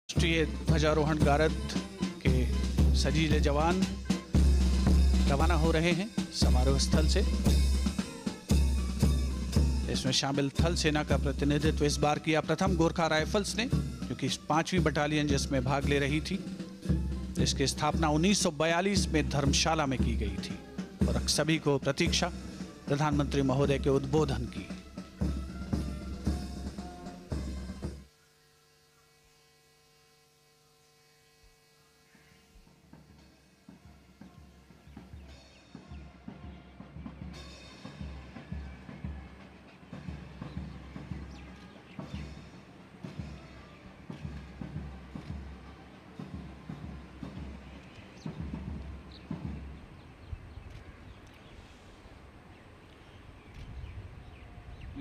राष्ट्रीय ध्वजारोहण गारद के सजीले जवान रवाना हो रहे हैं समारोह स्थल से। इसमें शामिल थल सेना का प्रतिनिधित्व इस बार किया प्रथम गोरखा राइफल्स ने, क्योंकि 5वीं बटालियन जिसमें भाग ले रही थी। इसकी स्थापना 1942 में धर्मशाला में की गई थी और सभी को प्रतीक्षा प्रधानमंत्री महोदय के उद्बोधन की।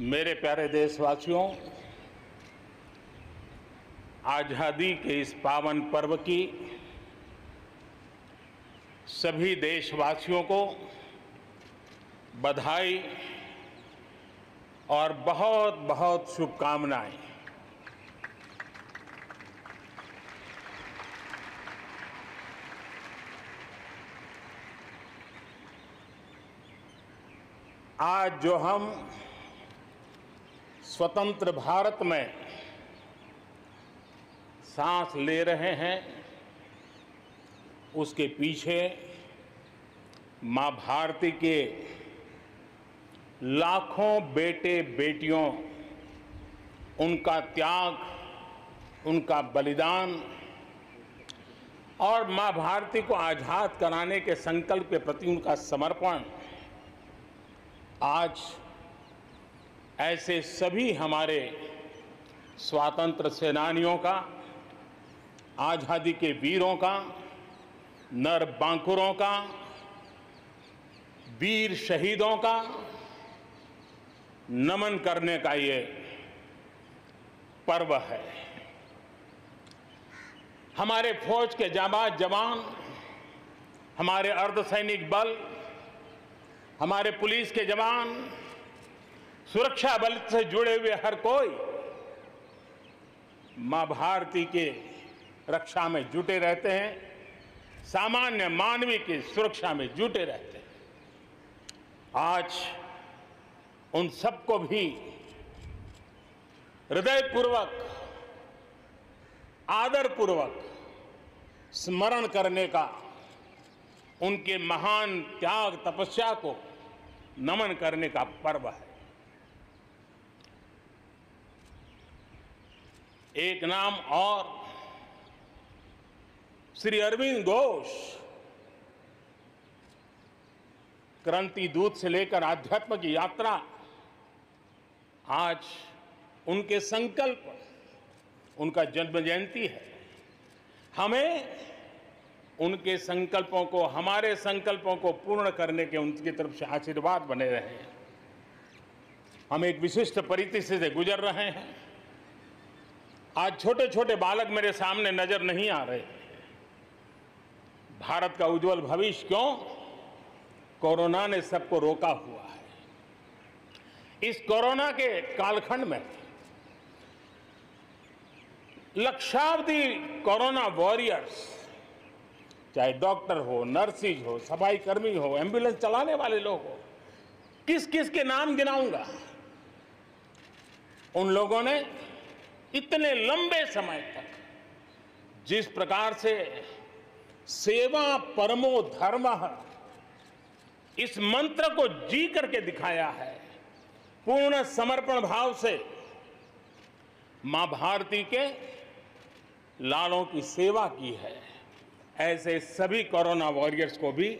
मेरे प्यारे देशवासियों, आज़ादी के इस पावन पर्व की सभी देशवासियों को बधाई और बहुत बहुत शुभकामनाएं। आज जो हम स्वतंत्र भारत में सांस ले रहे हैं, उसके पीछे मां भारती के लाखों बेटे बेटियों, उनका त्याग, उनका बलिदान और मां भारती को आजाद कराने के संकल्प के प्रति उनका समर्पण आज ऐसे सभी हमारे स्वातंत्र सेनानियों का, आज़ादी के वीरों का, नर बांकुरों का, वीर शहीदों का नमन करने का ये पर्व है। हमारे फौज के जाबाज जवान, हमारे अर्धसैनिक बल, हमारे पुलिस के जवान, सुरक्षा बल से जुड़े हुए हर कोई मां भारती के रक्षा में जुटे रहते हैं, सामान्य मानवीय की सुरक्षा में जुटे रहते हैं। आज उन सबको भी हृदयपूर्वक, आदरपूर्वक स्मरण करने का, उनके महान त्याग तपस्या को नमन करने का पर्व है। एक नाम और, श्री अरविंद घोष क्रांति दूत से लेकर आध्यात्म की यात्रा, आज उनके संकल्प, उनका जन्म जयंती है। हमें उनके संकल्पों को, हमारे संकल्पों को पूर्ण करने के उनकी तरफ से आशीर्वाद बने रहे। हम एक विशिष्ट परिस्थिति से गुजर रहे हैं। आज छोटे छोटे बालक मेरे सामने नजर नहीं आ रहे। भारत का उज्जवल भविष्य क्यों? कोरोना ने सबको रोका हुआ है। इस कोरोना के कालखंड में लक्षावधि कोरोना वॉरियर्स, चाहे डॉक्टर हो, नर्सिस हो, सफाई कर्मी हो, एम्बुलेंस चलाने वाले लोग हो, किस किस के नाम गिनाऊंगा। उन लोगों ने इतने लंबे समय तक जिस प्रकार से सेवा परमो धर्मः इस मंत्र को जी करके दिखाया है, पूर्ण समर्पण भाव से मां भारती के लालों की सेवा की है, ऐसे सभी कोरोना वॉरियर्स को भी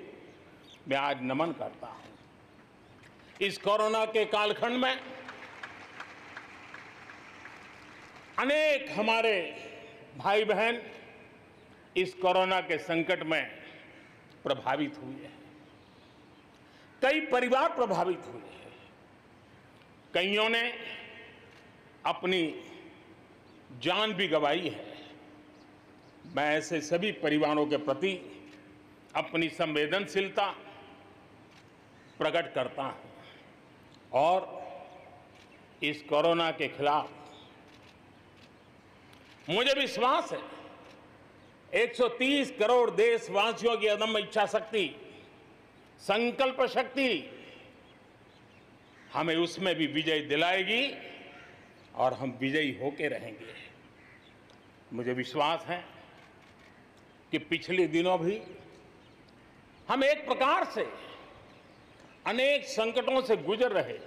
मैं आज नमन करता हूं। इस कोरोना के कालखंड में अनेक हमारे भाई बहन इस कोरोना के संकट में प्रभावित हुए हैं। कई परिवार प्रभावित हुए हैं। कईयों ने अपनी जान भी गंवाई है। मैं ऐसे सभी परिवारों के प्रति अपनी संवेदनशीलता प्रकट करता हूं और इस कोरोना के खिलाफ मुझे विश्वास है 130 करोड़ देशवासियों की अदम्य इच्छा शक्ति, संकल्प शक्ति हमें उसमें भी विजय दिलाएगी और हम विजयी होके रहेंगे। मुझे विश्वास है कि पिछले दिनों भी हम एक प्रकार से अनेक संकटों से गुजर रहे।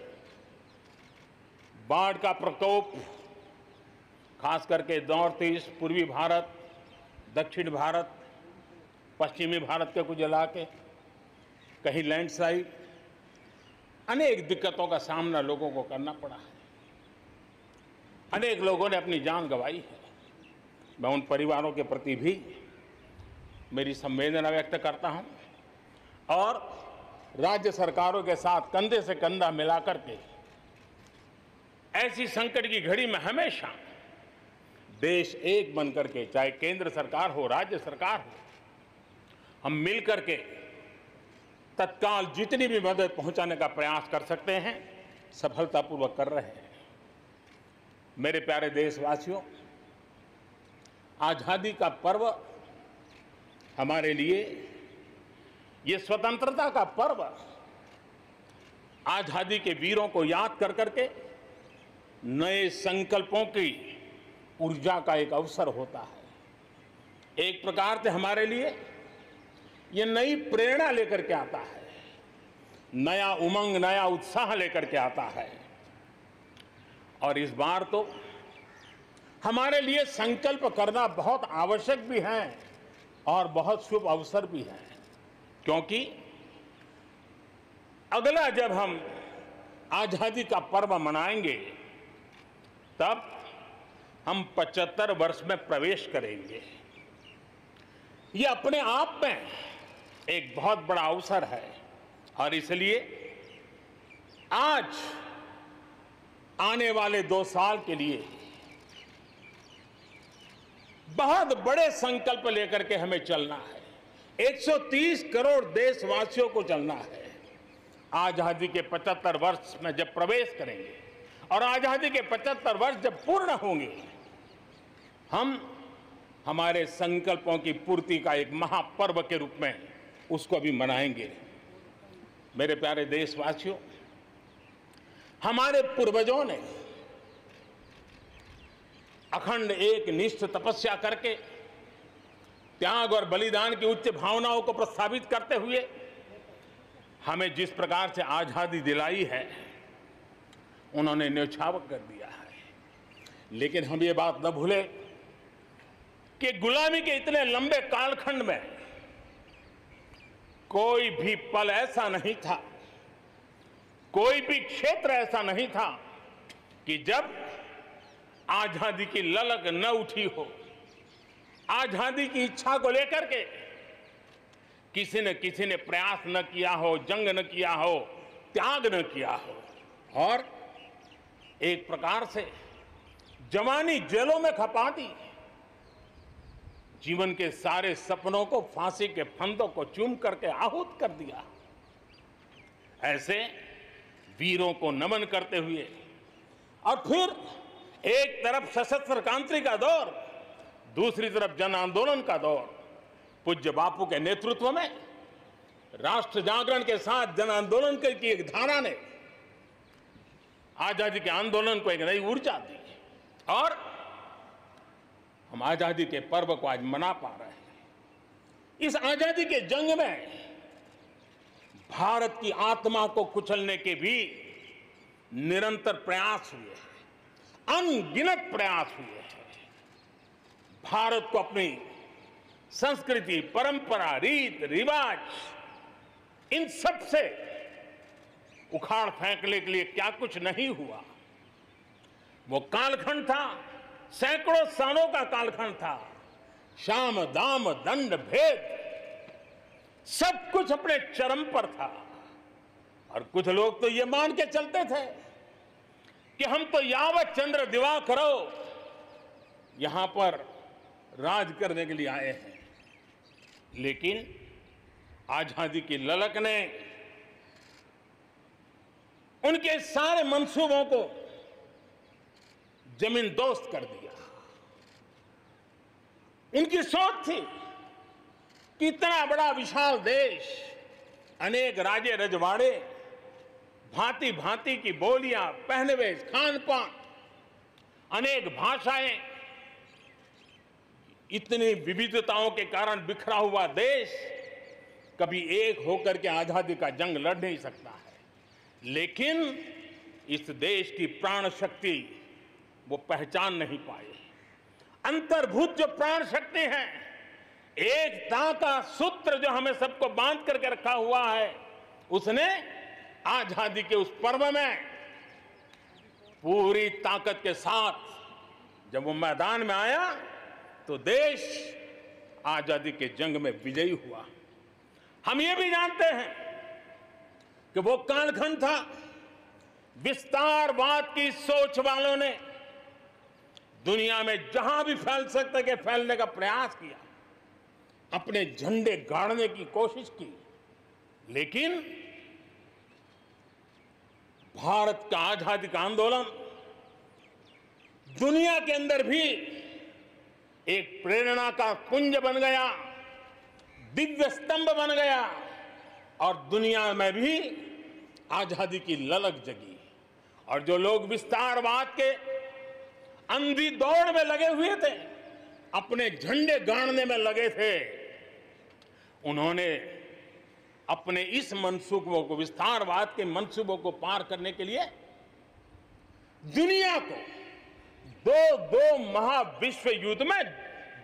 बाढ़ का प्रकोप, खास करके नॉर्थ ईस्ट, पूर्वी भारत, दक्षिण भारत, पश्चिमी भारत के कुछ इलाके, कहीं लैंडस्लाइड, अनेक दिक्कतों का सामना लोगों को करना पड़ा है। अनेक लोगों ने अपनी जान गंवाई है। मैं उन परिवारों के प्रति भी मेरी संवेदना व्यक्त करता हूं और राज्य सरकारों के साथ कंधे से कंधा मिलाकर के ऐसी संकट की घड़ी में हमेशा देश एक बनकर के, चाहे केंद्र सरकार हो, राज्य सरकार हो, हम मिलकर के तत्काल जितनी भी मदद पहुंचाने का प्रयास कर सकते हैं, सफलतापूर्वक कर रहे हैं। मेरे प्यारे देशवासियों, आजादी का पर्व हमारे लिए, ये स्वतंत्रता का पर्व आजादी के वीरों को याद कर करके नए संकल्पों की ऊर्जा का एक अवसर होता है। एक प्रकार से हमारे लिए ये नई प्रेरणा लेकर के आता है, नया उमंग, नया उत्साह लेकर के आता है। और इस बार तो हमारे लिए संकल्प करना बहुत आवश्यक भी है और बहुत शुभ अवसर भी है, क्योंकि अगला जब हम आजादी का पर्व मनाएंगे तब हम 75 वर्ष में प्रवेश करेंगे। ये अपने आप में एक बहुत बड़ा अवसर है और इसलिए आज आने वाले 2 साल के लिए बहुत बड़े संकल्प लेकर के हमें चलना है। 130 करोड़ देशवासियों को चलना है। आजादी के 75 वर्ष में जब प्रवेश करेंगे और आजादी के 75 वर्ष जब पूर्ण होंगे, हम हमारे संकल्पों की पूर्ति का एक महापर्व के रूप में उसको भी मनाएंगे। मेरे प्यारे देशवासियों, हमारे पूर्वजों ने अखंड एक निष्ठ तपस्या करके त्याग और बलिदान की उच्च भावनाओं को प्रस्तावित करते हुए हमें जिस प्रकार से आजादी दिलाई है, उन्होंने न्यौछावर कर दिया है। लेकिन हम ये बात न भूलें कि गुलामी के इतने लंबे कालखंड में कोई भी पल ऐसा नहीं था, कोई भी क्षेत्र ऐसा नहीं था कि जब आजादी की ललक न उठी हो, आजादी की इच्छा को लेकर के किसी ने प्रयास न किया हो, जंग न किया हो, त्याग न किया हो और एक प्रकार से जवानी जेलों में खपा दी। जीवन के सारे सपनों को फांसी के फंदों को चूम करके आहूत कर दिया। ऐसे वीरों को नमन करते हुए और फिर एक तरफ सशस्त्र क्रांति का दौर, दूसरी तरफ जन आंदोलन का दौर, पूज्य बापू के नेतृत्व में राष्ट्र जागरण के साथ जन आंदोलन की एक धारा ने आजादी के आंदोलन को एक नई ऊर्जा दी और हम आजादी के पर्व को आज मना पा रहे हैं। इस आजादी के जंग में भारत की आत्मा को कुचलने के भी निरंतर प्रयास हुए हैं, अनगिनत प्रयास हुए हैं। भारत को अपनी संस्कृति, परंपरा, रीत रिवाज, इन सब से उखाड़ फेंकने के लिए क्या कुछ नहीं हुआ। वो कालखंड था, सैकड़ों सालों का कालखंड था। शाम दाम दंड भेद सब कुछ अपने चरम पर था और कुछ लोग तो ये मान के चलते थे कि हम तो यावत चंद्र दिवाकरो यहां पर राज करने के लिए आए हैं। लेकिन आजादी की ललक ने उनके सारे मंसूबों को जमीन दोस्त कर दिया। उनकी सोच थी कि इतना बड़ा विशाल देश, अनेक राजे रजवाड़े, भांति भांति की बोलियां, पहनवेश, खान पान, अनेक भाषाएं, इतनी विविधताओं के कारण बिखरा हुआ देश कभी एक होकर के आजादी का जंग लड़ नहीं सकता है। लेकिन इस देश की प्राण शक्ति वो पहचान नहीं पाए। अंतर्भूत जो प्राण शक्ति है, एकता का सूत्र जो हमें सबको बांध करके रखा हुआ है, उसने आजादी के उस पर्व में पूरी ताकत के साथ जब वो मैदान में आया तो देश आजादी के जंग में विजयी हुआ। हम ये भी जानते हैं कि वो कालखंड था, विस्तारवाद की सोच वालों ने दुनिया में जहां भी फैल सकते के फैलने का प्रयास किया, अपने झंडे गाड़ने की कोशिश की, लेकिन भारत का आजादी का आंदोलन दुनिया के अंदर भी एक प्रेरणा का पुंज बन गया, दिव्य स्तंभ बन गया और दुनिया में भी आजादी की ललक जगी। और जो लोग विस्तारवाद के अंधी दौड़ में लगे हुए थे, अपने झंडे गाड़ने में लगे थे, उन्होंने अपने इस मंसूबों को, विस्तारवाद के मंसूबों को पार करने के लिए दुनिया को दो महाविश्व युद्ध में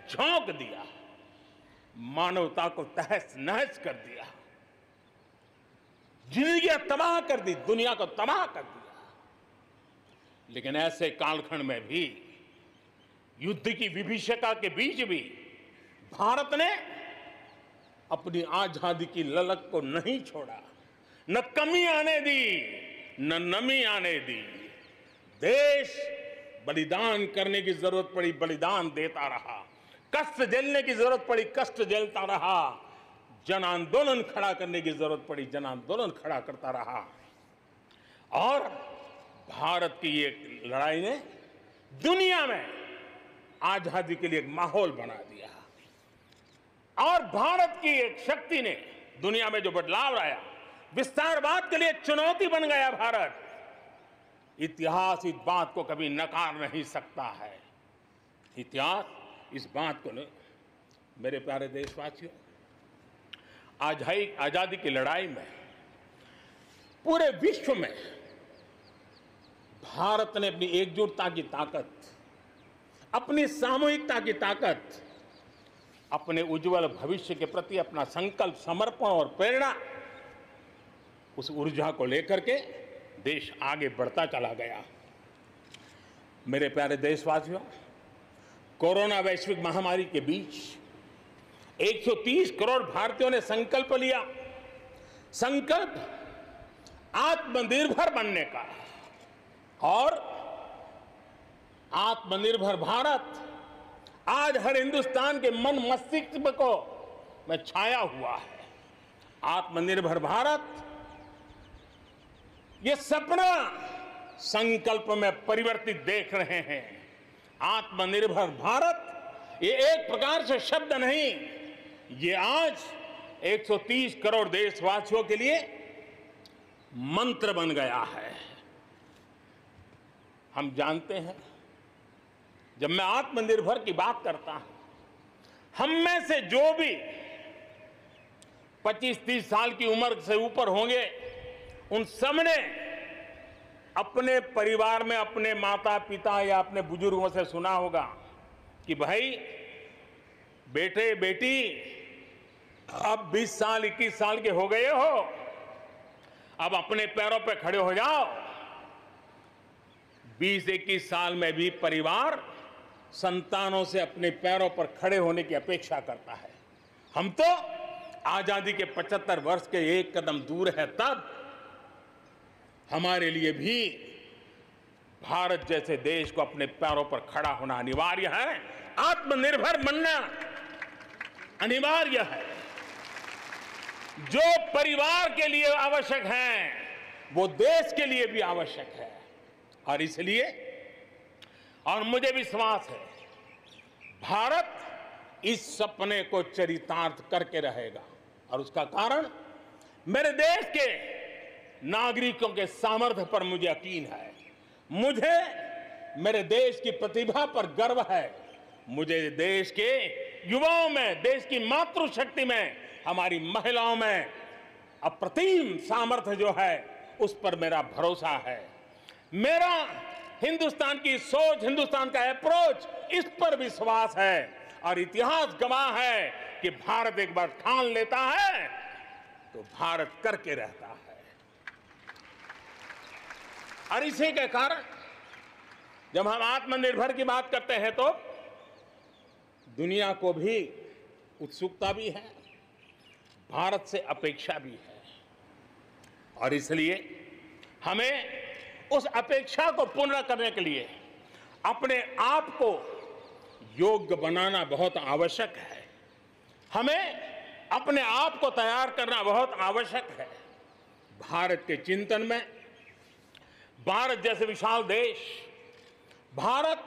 झोंक दिया, मानवता को तहस नहस कर दिया, जिंदगियां तबाह कर दी, दुनिया को तबाह कर दिया। लेकिन ऐसे कालखंड में भी, युद्ध की विभीषिका के बीच भी भारत ने अपनी आजादी की ललक को नहीं छोड़ा, न कमी आने दी, न नमी आने दी। देश बलिदान करने की जरूरत पड़ी, बलिदान देता रहा, कष्ट झेलने की जरूरत पड़ी, कष्ट झेलता रहा, जन आंदोलन खड़ा करने की जरूरत पड़ी, जन आंदोलन खड़ा करता रहा। और भारत की ये लड़ाई ने दुनिया में आजादी के लिए एक माहौल बना दिया। और भारत की एक शक्ति ने दुनिया में जो बदलाव लाया, विस्तारवाद के लिए चुनौती बन गया भारत। इतिहास इस बात को कभी नकार नहीं सकता है। इतिहास इस बात को नहीं। मेरे प्यारे देशवासियों, आजादी की लड़ाई में पूरे विश्व में भारत ने अपनी एकजुटता की ताकत, अपनी सामूहिकता की ताकत, अपने उज्जवल भविष्य के प्रति अपना संकल्प, समर्पण और प्रेरणा, उस ऊर्जा को लेकर के देश आगे बढ़ता चला गया। मेरे प्यारे देशवासियों, कोरोना वैश्विक महामारी के बीच 130 करोड़ भारतीयों ने संकल्प लिया, संकल्प आत्मनिर्भर बनने का। और आत्मनिर्भर भारत आज हर हिंदुस्तान के मन मस्तिष्क को में छाया हुआ है। आत्मनिर्भर भारत, ये सपना संकल्प में परिवर्तित देख रहे हैं। आत्मनिर्भर भारत ये एक प्रकार से शब्द नहीं, ये आज 130 करोड़ देशवासियों के लिए मंत्र बन गया है। हम जानते हैं, जब मैं आत्मनिर्भर की बात करता हूं, हम में से जो भी 25-30 साल की उम्र से ऊपर होंगे, उन सबने अपने परिवार में अपने माता पिता या अपने बुजुर्गों से सुना होगा कि भाई, बेटे बेटी, अब 20 साल 21 साल के हो गए हो, अब अपने पैरों पे खड़े हो जाओ। 20-21 साल में भी परिवार संतानों से अपने पैरों पर खड़े होने की अपेक्षा करता है। हम तो आजादी के 75 वर्ष के एक कदम दूर है, तब हमारे लिए भी भारत जैसे देश को अपने पैरों पर खड़ा होना अनिवार्य है। आत्मनिर्भर बनना अनिवार्य है। जो परिवार के लिए आवश्यक है, वो देश के लिए भी आवश्यक है। और इसलिए, और मुझे विश्वास है, भारत इस सपने को चरितार्थ करके रहेगा। और उसका कारण मेरे देश के नागरिकों के सामर्थ्य पर मुझे यकीन है। मुझे मेरे देश की प्रतिभा पर गर्व है। मुझे देश के युवाओं में, देश की मातृशक्ति में, हमारी महिलाओं में अप्रतिम सामर्थ्य जो है उस पर मेरा भरोसा है। मेरा हिंदुस्तान की सोच, हिंदुस्तान का अप्रोच, इस पर विश्वास है। और इतिहास गवाह है कि भारत एक बार ठान लेता है तो भारत करके रहता है। और इसी के कारण जब हम आत्मनिर्भर की बात करते हैं तो दुनिया को भी उत्सुकता भी है, भारत से अपेक्षा भी है। और इसलिए हमें उस अपेक्षा को पूर्ण करने के लिए अपने आप को योग्य बनाना बहुत आवश्यक है। हमें अपने आप को तैयार करना बहुत आवश्यक है। भारत के चिंतन में भारत जैसे विशाल देश, भारत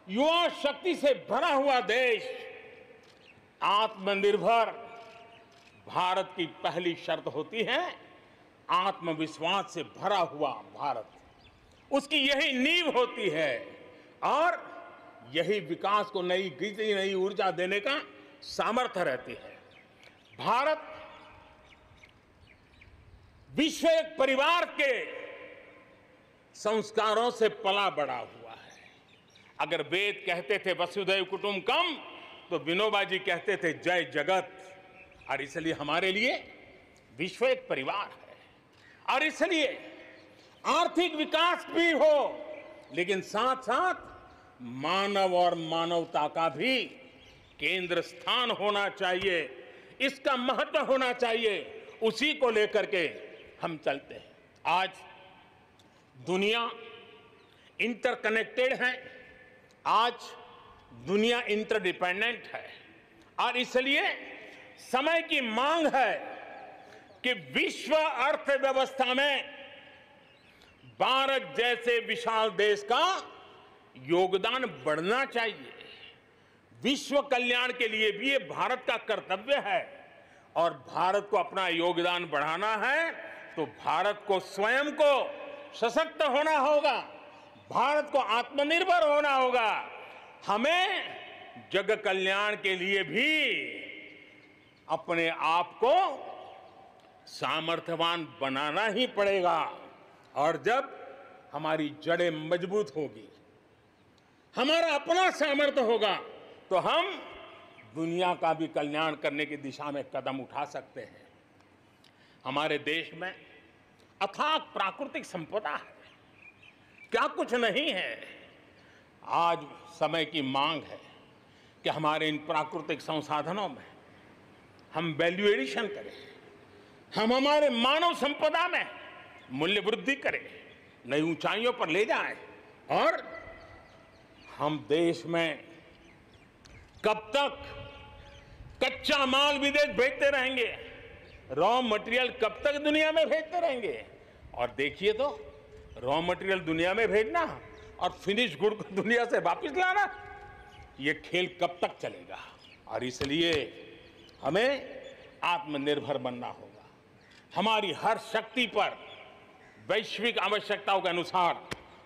युवा शक्ति से भरा हुआ देश, आत्मनिर्भर भारत की पहली शर्त होती है आत्मविश्वास से भरा हुआ भारत। उसकी यही नींव होती है और यही विकास को नई गति, नई ऊर्जा देने का सामर्थ्य रहती है। भारत विश्व एक परिवार के संस्कारों से पला बड़ा हुआ है। अगर वेद कहते थे वसुधैव कुटुंबकम, तो विनोबा जी कहते थे जय जगत। और इसलिए हमारे लिए विश्व एक परिवार है। और इसलिए आर्थिक विकास भी हो, लेकिन साथ साथ मानव और मानवता का भी केंद्र स्थान होना चाहिए, इसका महत्व होना चाहिए। उसी को लेकर के हम चलते हैं। आज दुनिया इंटरकनेक्टेड है, आज दुनिया इंटरडिपेंडेंट है। और इसलिए समय की मांग है कि विश्व अर्थव्यवस्था में भारत जैसे विशाल देश का योगदान बढ़ना चाहिए। विश्व कल्याण के लिए भी ये भारत का कर्तव्य है। और भारत को अपना योगदान बढ़ाना है तो भारत को स्वयं को सशक्त होना होगा, भारत को आत्मनिर्भर होना होगा। हमें जग कल्याण के लिए भी अपने आप को सामर्थ्यवान बनाना ही पड़ेगा। और जब हमारी जड़ें मजबूत होगी, हमारा अपना सामर्थ्य होगा, तो हम दुनिया का भी कल्याण करने की दिशा में कदम उठा सकते हैं। हमारे देश में अथाक प्राकृतिक संपदा है, क्या कुछ नहीं है। आज समय की मांग है कि हमारे इन प्राकृतिक संसाधनों में हम वैल्यू एडिशन करें, हम हमारे मानव संपदा में मूल्य वृद्धि करें, नई ऊंचाइयों पर ले जाएं। और हम देश में कब तक कच्चा माल विदेश भेजते रहेंगे, रॉ मटेरियल कब तक दुनिया में भेजते रहेंगे। और देखिए तो रॉ मटेरियल दुनिया में भेजना और फिनिश गुड को दुनिया से वापस लाना, ये खेल कब तक चलेगा। और इसलिए हमें आत्मनिर्भर बनना होगा। हमारी हर शक्ति पर वैश्विक आवश्यकताओं के अनुसार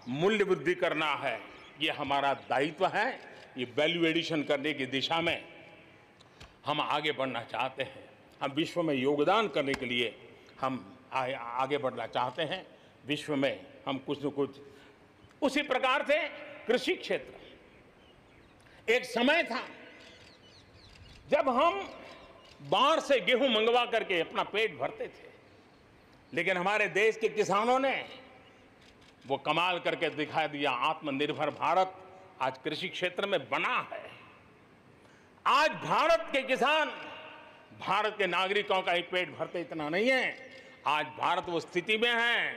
मूल्य वृद्धि करना है, ये हमारा दायित्व है। ये वैल्यू एडिशन करने की दिशा में हम आगे बढ़ना चाहते हैं। हम विश्व में योगदान करने के लिए हम आगे बढ़ना चाहते हैं। विश्व में हम कुछ न कुछ, उसी प्रकार से कृषि क्षेत्र, एक समय था जब हम बाहर से गेहूं मंगवा करके अपना पेट भरते थे, लेकिन हमारे देश के किसानों ने वो कमाल करके दिखा दिया। आत्मनिर्भर भारत आज कृषि क्षेत्र में बना है। आज भारत के किसान, भारत के नागरिकों का ही पेट भरते इतना नहीं है, आज भारत वो स्थिति में है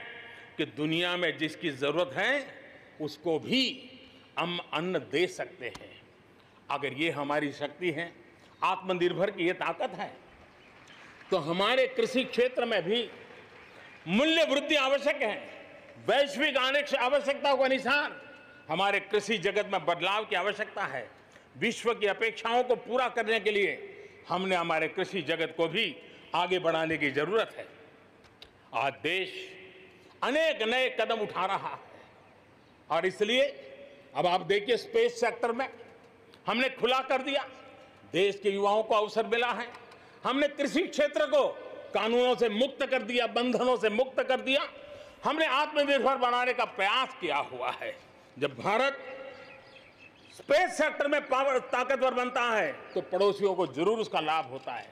कि दुनिया में जिसकी जरूरत है उसको भी हम अन्न दे सकते हैं। अगर ये हमारी शक्ति है, आत्मनिर्भर की ये ताकत है, तो हमारे कृषि क्षेत्र में भी मूल्य वृद्धि आवश्यक है। वैश्विक आवश्यकताओं के अनुसार हमारे कृषि जगत में बदलाव की आवश्यकता है। विश्व की अपेक्षाओं को पूरा करने के लिए हमने हमारे कृषि जगत को भी आगे बढ़ाने की जरूरत है। आज देश अनेक नए कदम उठा रहा है और इसलिए अब आप देखिए स्पेस सेक्टर में हमने खुला कर दिया, देश के युवाओं को अवसर मिला है। हमने कृषि क्षेत्र को कानूनों से मुक्त कर दिया, बंधनों से मुक्त कर दिया। हमने आत्मनिर्भर बनाने का प्रयास किया हुआ है। जब भारत स्पेस सेक्टर में ताकतवर बनता है तो पड़ोसियों को जरूर उसका लाभ होता है।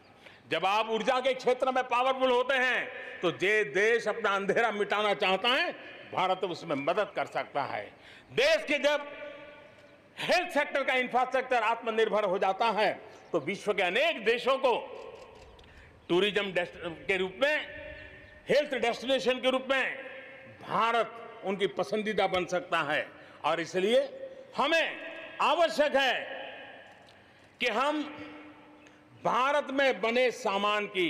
जब आप ऊर्जा के क्षेत्र में पावरफुल होते हैं तो जे देश अपना अंधेरा मिटाना चाहता है, भारत उसमें मदद कर सकता है। देश के जब हेल्थ सेक्टर का इंफ्रास्ट्रक्चर आत्मनिर्भर हो जाता है तो विश्व के अनेक देशों को टूरिज्म के रूप में, हेल्थ डेस्टिनेशन के रूप में भारत उनकी पसंदीदा बन सकता है। और इसलिए हमें आवश्यक है कि हम भारत में बने सामान की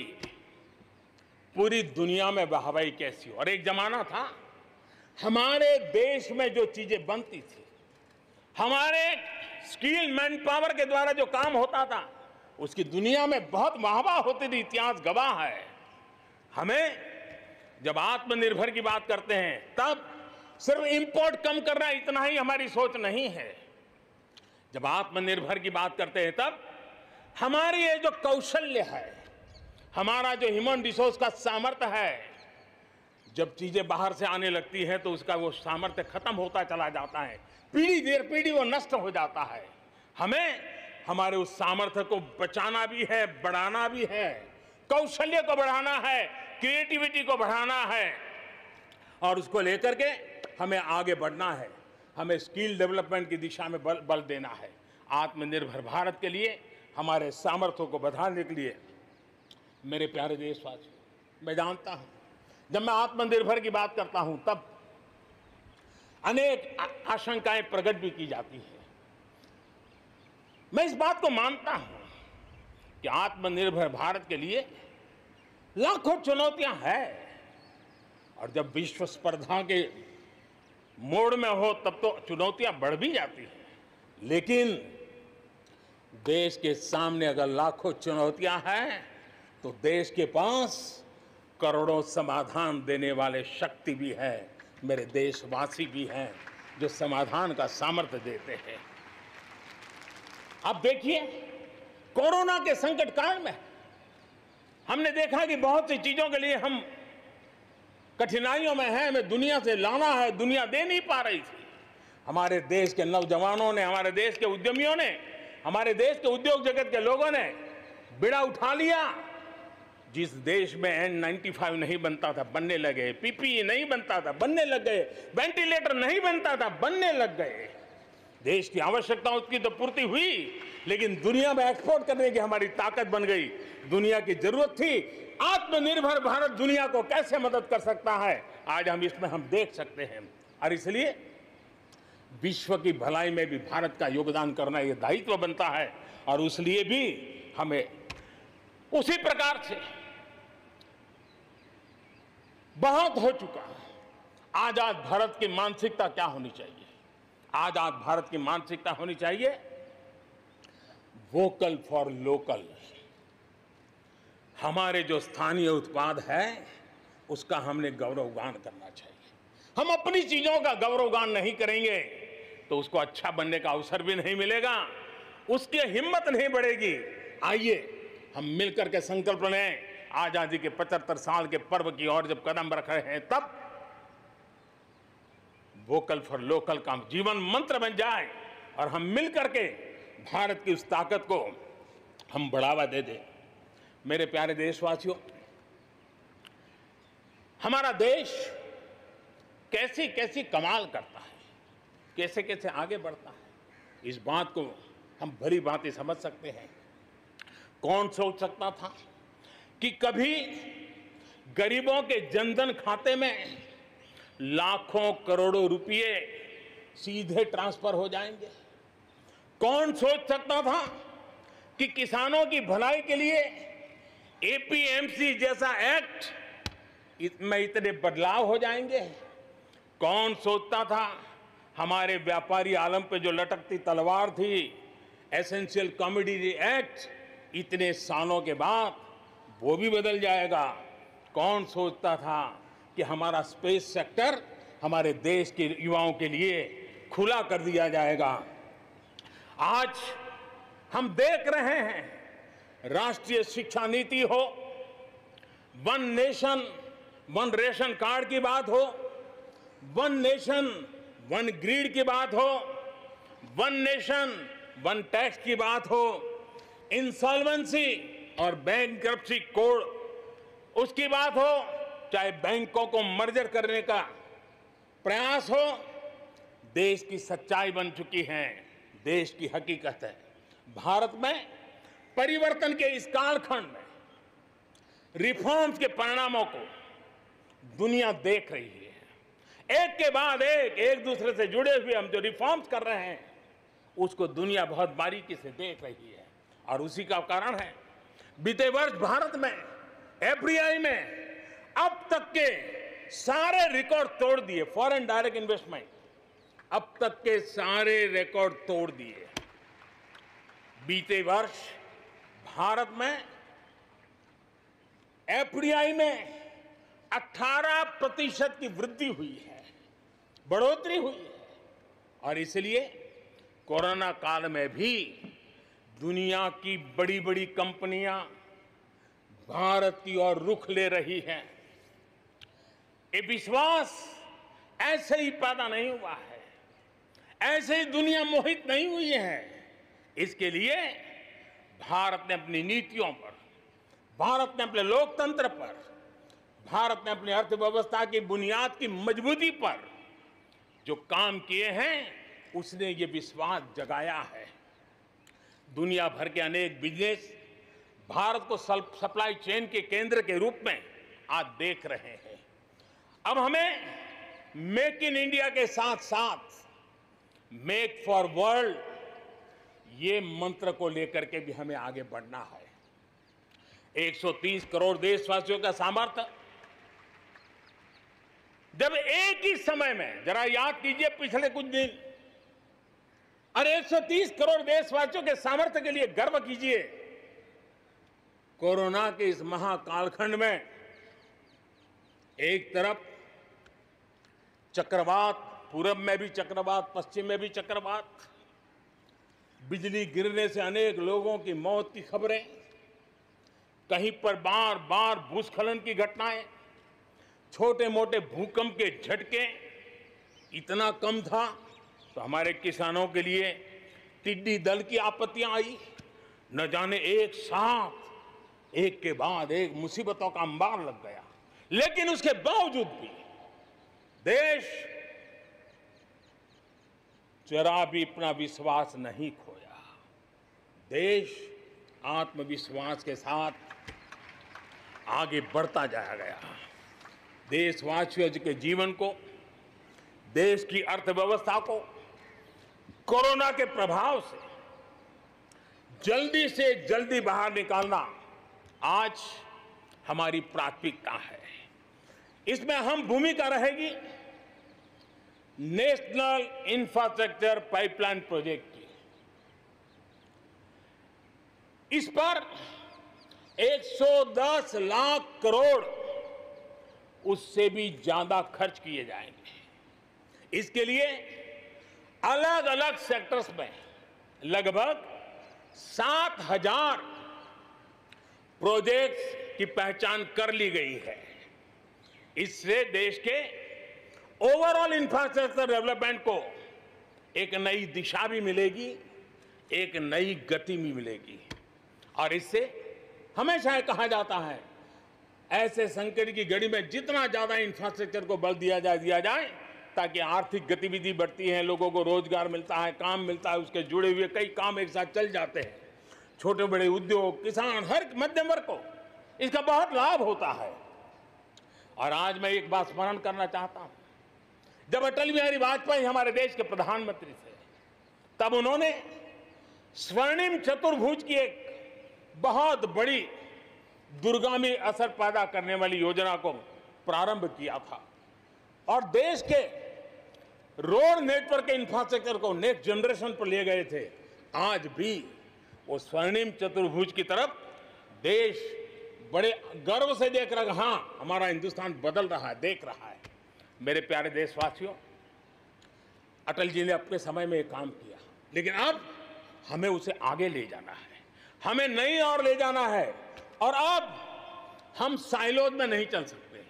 पूरी दुनिया में वाहवाही कैसी हो। और एक जमाना था हमारे देश में जो चीजें बनती थी, हमारे स्किल मैन पावर के द्वारा जो काम होता था, उसकी दुनिया में बहुत वाहवाही होती थी, इतिहास गवाह है। हमें जब आत्मनिर्भर की बात करते हैं तब सिर्फ इंपोर्ट कम करना इतना ही हमारी सोच नहीं है। जब आत्मनिर्भर की बात करते हैं तब हमारी ये जो कौशल्य है, हमारा जो ह्यूमन रिसोर्स का सामर्थ्य है, जब चीजें बाहर से आने लगती हैं तो उसका वो सामर्थ्य खत्म होता चला जाता है, पीढ़ी दर पीढ़ी वो नष्ट हो जाता है। हमें हमारे उस सामर्थ्य को बचाना भी है, बढ़ाना भी है, कौशल्य को बढ़ाना है, क्रिएटिविटी को बढ़ाना है और उसको लेकर के हमें आगे बढ़ना है। हमें स्किल डेवलपमेंट की दिशा में बल देना है। आत्मनिर्भर भारत के लिए, हमारे सामर्थ्य को बढ़ाने के लिए मेरे प्यारे देशवासियों, मैं जानता हूं जब मैं आत्मनिर्भर की बात करता हूं तब अनेक आशंकाएं प्रकट भी की जाती है। मैं इस बात को मानता हूं कि आत्मनिर्भर भारत के लिए लाखों चुनौतियां हैं और जब विश्व स्पर्धा के मोड़ में हो तब तो चुनौतियां बढ़ भी जाती हैं। लेकिन देश के सामने अगर लाखों चुनौतियां हैं तो देश के पास करोड़ों समाधान देने वाले शक्ति भी है, मेरे देशवासी भी हैं जो समाधान का सामर्थ्य देते हैं। अब देखिए कोरोना के संकट काल में हमने देखा कि बहुत सी चीजों के लिए हम कठिनाइयों में हैं, हमें दुनिया से लाना है, दुनिया दे नहीं पा रही थी। हमारे देश के नौजवानों ने, हमारे देश के उद्यमियों ने, हमारे देश के उद्योग जगत के लोगों ने बिड़ा उठा लिया। जिस देश में N95 नहीं बनता था बनने लगे, PPE नहीं बनता था बनने लग गए, वेंटिलेटर नहीं बनता था बनने लग गए। देश की आवश्यकताओं की तो पूर्ति हुई, लेकिन दुनिया में एक्सपोर्ट करने की हमारी ताकत बन गई। दुनिया की जरूरत थी आत्मनिर्भर भारत दुनिया को कैसे मदद कर सकता है, आज हम इसमें देख सकते हैं। और इसलिए विश्व की भलाई में भी भारत का योगदान करना ये दायित्व बनता है और उसलिए भी हमें उसी प्रकार से बहुत हो चुका। आजाद भारत की मानसिकता क्या होनी चाहिए? आजाद भारत की मानसिकता होनी चाहिए वोकल फॉर लोकल। हमारे जो स्थानीय उत्पाद है उसका हमने गौरवगान करना चाहिए। हम अपनी चीजों का गौरवगान नहीं करेंगे तो उसको अच्छा बनने का अवसर भी नहीं मिलेगा, उसकी हिम्मत नहीं बढ़ेगी। आइए हम मिलकर के संकल्प लें, आजादी के 75 साल के पर्व की ओर जब कदम रख रहे हैं तब वोकल फॉर लोकल का जीवन मंत्र बन जाए और हम मिलकर के भारत की उस ताकत को हम बढ़ावा दे दें। मेरे प्यारे देशवासियों, हमारा देश कैसी कैसी कमाल करता है, कैसे कैसे आगे बढ़ता है, इस बात को हम भली भांति समझ सकते हैं। कौन सोच सकता था कि कभी गरीबों के जनधन खाते में लाखों करोड़ों रुपए सीधे ट्रांसफर हो जाएंगे? कौन सोच सकता था कि किसानों की भलाई के लिए एपीएमसी जैसा एक्ट में इतने बदलाव हो जाएंगे? कौन सोचता था हमारे व्यापारी आलम पे जो लटकती तलवार थी एसेंशियल कमोडिटी एक्ट इतने सालों के बाद वो भी बदल जाएगा। कौन सोचता था कि हमारा स्पेस सेक्टर हमारे देश के युवाओं के लिए खुला कर दिया जाएगा। आज हम देख रहे हैं, राष्ट्रीय शिक्षा नीति हो, one nation one ration card की बात हो, वन नेशन वन ग्रिड की बात हो, वन नेशन वन टैक्स की बात हो, इंसॉल्वेंसी और बैंकरप्सी कोड उसकी बात हो, चाहे बैंकों को मर्जर करने का प्रयास हो, देश की सच्चाई बन चुकी है, देश की हकीकत है। भारत में परिवर्तन के इस कालखंड में रिफॉर्म्स के परिणामों को दुनिया देख रही है। एक के बाद एक दूसरे से जुड़े हुए हम जो रिफॉर्म्स कर रहे हैं उसको दुनिया बहुत बारीकी से देख रही है और उसी का कारण है बीते वर्ष भारत में एफडीआई में अब तक के सारे रिकॉर्ड तोड़ दिए। फॉरेन डायरेक्ट इन्वेस्टमेंट अब तक के सारे रिकॉर्ड तोड़ दिए। बीते वर्ष भारत में एफडीआई में 18% की वृद्धि हुई है, बढ़ोतरी हुई है। और इसलिए कोरोना काल में भी दुनिया की बड़ी बड़ी कंपनियां भारत की ओर रुख ले रही हैं। ये विश्वास ऐसे ही पैदा नहीं हुआ है, ऐसे ही दुनिया मोहित नहीं हुई है। इसके लिए भारत ने अपनी नीतियों पर, भारत ने अपने लोकतंत्र पर, भारत ने अपनी अर्थव्यवस्था की बुनियाद की मजबूती पर जो काम किए हैं उसने ये विश्वास जगाया है। दुनिया भर के अनेक बिजनेस भारत को सप्लाई चेन के केंद्र के रूप में आज देख रहे हैं। अब हमें मेक इन इंडिया के साथ साथ मेक फॉर वर्ल्ड ये मंत्र को लेकर के भी हमें आगे बढ़ना है। 130 करोड़ देशवासियों का सामर्थ्य, जब एक ही समय में, जरा याद कीजिए पिछले कुछ दिन, और 130 करोड़ देशवासियों के सामर्थ्य के लिए गर्व कीजिए। कोरोना के इस महाकालखंड में एक तरफ चक्रवात, पूरब में भी चक्रवात, पश्चिम में भी चक्रवात, बिजली गिरने से अनेक लोगों की मौत की खबरें, कहीं पर बार बार भूस्खलन की घटनाएं, छोटे मोटे भूकंप के झटके इतना कम था तो हमारे किसानों के लिए टिड्डी दल की आपत्तियां आई। न जाने एक साथ एक के बाद एक मुसीबतों का अंबार लग गया। लेकिन उसके बावजूद भी देश जरा भी अपना विश्वास नहीं खोया। देश आत्मविश्वास के साथ आगे बढ़ता जाया गया। देशवासियों के जीवन को, देश की अर्थव्यवस्था को कोरोना के प्रभाव से जल्दी बाहर निकालना आज हमारी प्राथमिकता है। इसमें अहम भूमिका रहेगी नेशनल इंफ्रास्ट्रक्चर पाइपलाइन प्रोजेक्ट की। इस पर 110 लाख करोड़ उससे भी ज्यादा खर्च किए जाएंगे। इसके लिए अलग अलग सेक्टर्स में लगभग 7,000 प्रोजेक्ट्स की पहचान कर ली गई है। इससे देश के ओवरऑल इंफ्रास्ट्रक्चर डेवलपमेंट को एक नई दिशा भी मिलेगी, एक नई गति भी मिलेगी। और इससे हमेशा कहा जाता है, ऐसे संकट की घड़ी में जितना ज्यादा इंफ्रास्ट्रक्चर को बल दिया जाए ताकि आर्थिक गतिविधि बढ़ती है, लोगों को रोजगार मिलता है, काम मिलता है, उसके जुड़े हुए कई काम एक साथ चल जाते हैं। छोटे बड़े उद्योग, किसान, हर मध्यम वर्ग को इसका बहुत लाभ होता है। और आज मैं एक बात स्मरण करना चाहता हूं, जब अटल बिहारी वाजपेयी हमारे देश के प्रधानमंत्री थे, तब उन्होंने स्वर्णिम चतुर्भुज की एक बहुत बड़ी दूरगामी असर पैदा करने वाली योजना को प्रारंभ किया था और देश के रोड नेटवर्क के इंफ्रास्ट्रक्चर को नेक्स्ट जनरेशन पर ले गए थे, आज भी वो स्वर्णिम चतुर्भुज की तरफ देश बड़े गर्व से देख रहा है। हाँ, हमारा हिंदुस्तान बदल रहा है, देख रहा है। मेरे प्यारे देशवासियों, अटल जी ने अपने समय में एक काम किया, लेकिन अब हमें उसे आगे ले जाना है, हमें नई ओर ले जाना है। और अब हम साइलोज में नहीं चल सकते।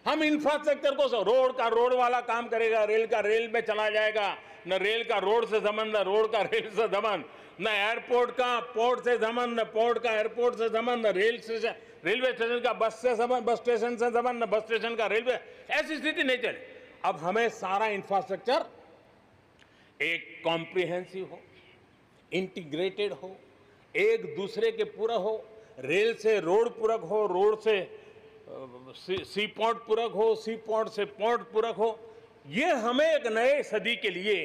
हम इंफ्रास्ट्रक्चर को, रोड का रोड वाला काम करेगा, रेल का रेल में चला जाएगा, न रेल का रोड से संबंध, न रोड का रेल से संबंध, न एयरपोर्ट का पोर्ट से संबंध, न पोर्ट का एयरपोर्ट से संबंध, न रेलवे स्टेशन का बस से संबंध, बस स्टेशन से संबंध, न बस स्टेशन का रेलवे। ऐसी स्थिति नहीं चले। अब हमें सारा इंफ्रास्ट्रक्चर एक कॉम्प्रिहेंसिव हो, इंटीग्रेटेड हो, एक दूसरे के पूरक हो, रेल से रोड पूरक हो, रोड से सी पोर्ट पूरक हो, सी पोर्ट से पोर्ट पूरक हो। ये हमें एक नए सदी के लिए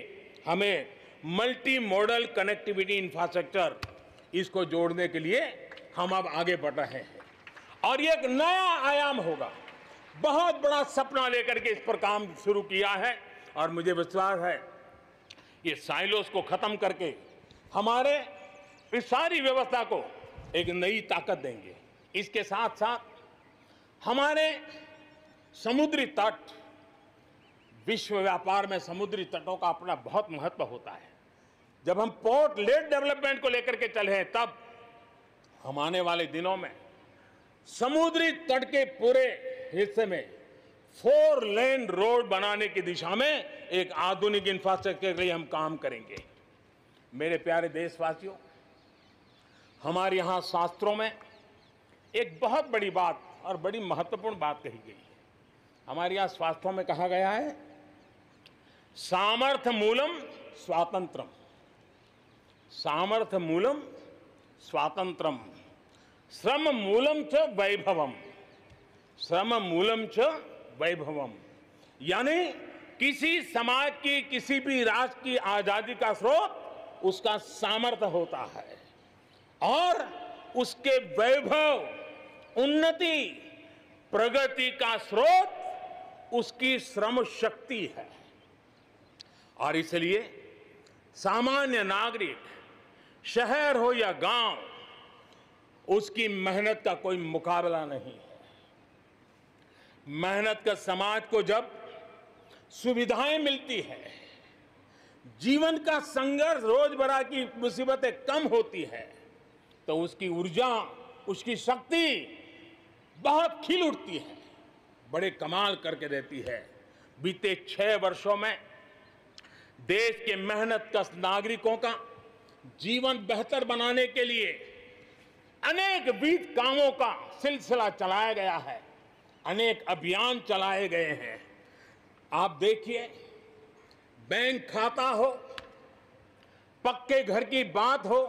हमें मल्टी मॉडल कनेक्टिविटी इंफ्रास्ट्रक्चर, इसको जोड़ने के लिए हम अब आगे बढ़ रहे हैं और ये एक नया आयाम होगा। बहुत बड़ा सपना लेकर के इस पर काम शुरू किया है और मुझे विश्वास है ये साइलोस को खत्म करके हमारे इस सारी व्यवस्था को एक नई ताकत देंगे। इसके साथ साथ हमारे समुद्री तट, विश्व व्यापार में समुद्री तटों का अपना बहुत महत्व होता है। जब हम पोर्ट लेड डेवलपमेंट को लेकर के चले हैं, तब हम आने वाले दिनों में समुद्री तट के पूरे हिस्से में 4 लेन रोड बनाने की दिशा में एक आधुनिक इंफ्रास्ट्रक्चर के लिए हम काम करेंगे। मेरे प्यारे देशवासियों, हमारे यहाँ शास्त्रों में एक बहुत बड़ी बात और बड़ी महत्वपूर्ण बात कही गई है। हमारे यहाँ शास्त्रों में कहा गया है, सामर्थ्य मूलम स्वातंत्रम, सामर्थ्य मूलम स्वातंत्रम, श्रम मूलम च वैभवम, श्रम मूलम च वैभवम। यानी किसी समाज की, किसी भी राष्ट्र की आजादी का स्रोत उसका सामर्थ्य होता है और उसके वैभव, उन्नति, प्रगति का स्रोत उसकी श्रम शक्ति है। और इसलिए सामान्य नागरिक, शहर हो या गांव, उसकी मेहनत का कोई मुकाबला नहीं है। मेहनत का समाज को जब सुविधाएं मिलती है, जीवन का संघर्ष, रोजमर्रा की मुसीबतें कम होती है, तो उसकी ऊर्जा, उसकी शक्ति बहुत खिल उठती है, बड़े कमाल करके देती है। बीते 6 वर्षों में देश के मेहनतकश नागरिकों का जीवन बेहतर बनाने के लिए अनेक विविध कामों का सिलसिला चलाया गया है, अनेक अभियान चलाए गए हैं। आप देखिए, बैंक खाता हो, पक्के घर की बात हो,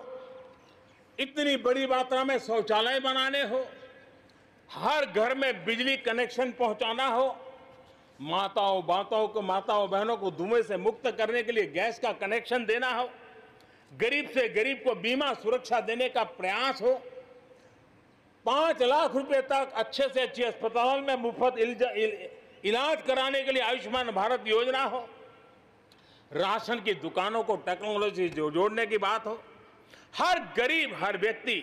इतनी बड़ी मात्रा में शौचालय बनाने हो, हर घर में बिजली कनेक्शन पहुंचाना हो, माताओं बहनों को धुएं से मुक्त करने के लिए गैस का कनेक्शन देना हो, गरीब से गरीब को बीमा सुरक्षा देने का प्रयास हो, 5 लाख रुपए तक अच्छे से अच्छे अस्पताल में मुफ्त इलाज कराने के लिए आयुष्मान भारत योजना हो, राशन की दुकानों को टेक्नोलॉजी जोड़ने की बात हो, हर गरीब, हर व्यक्ति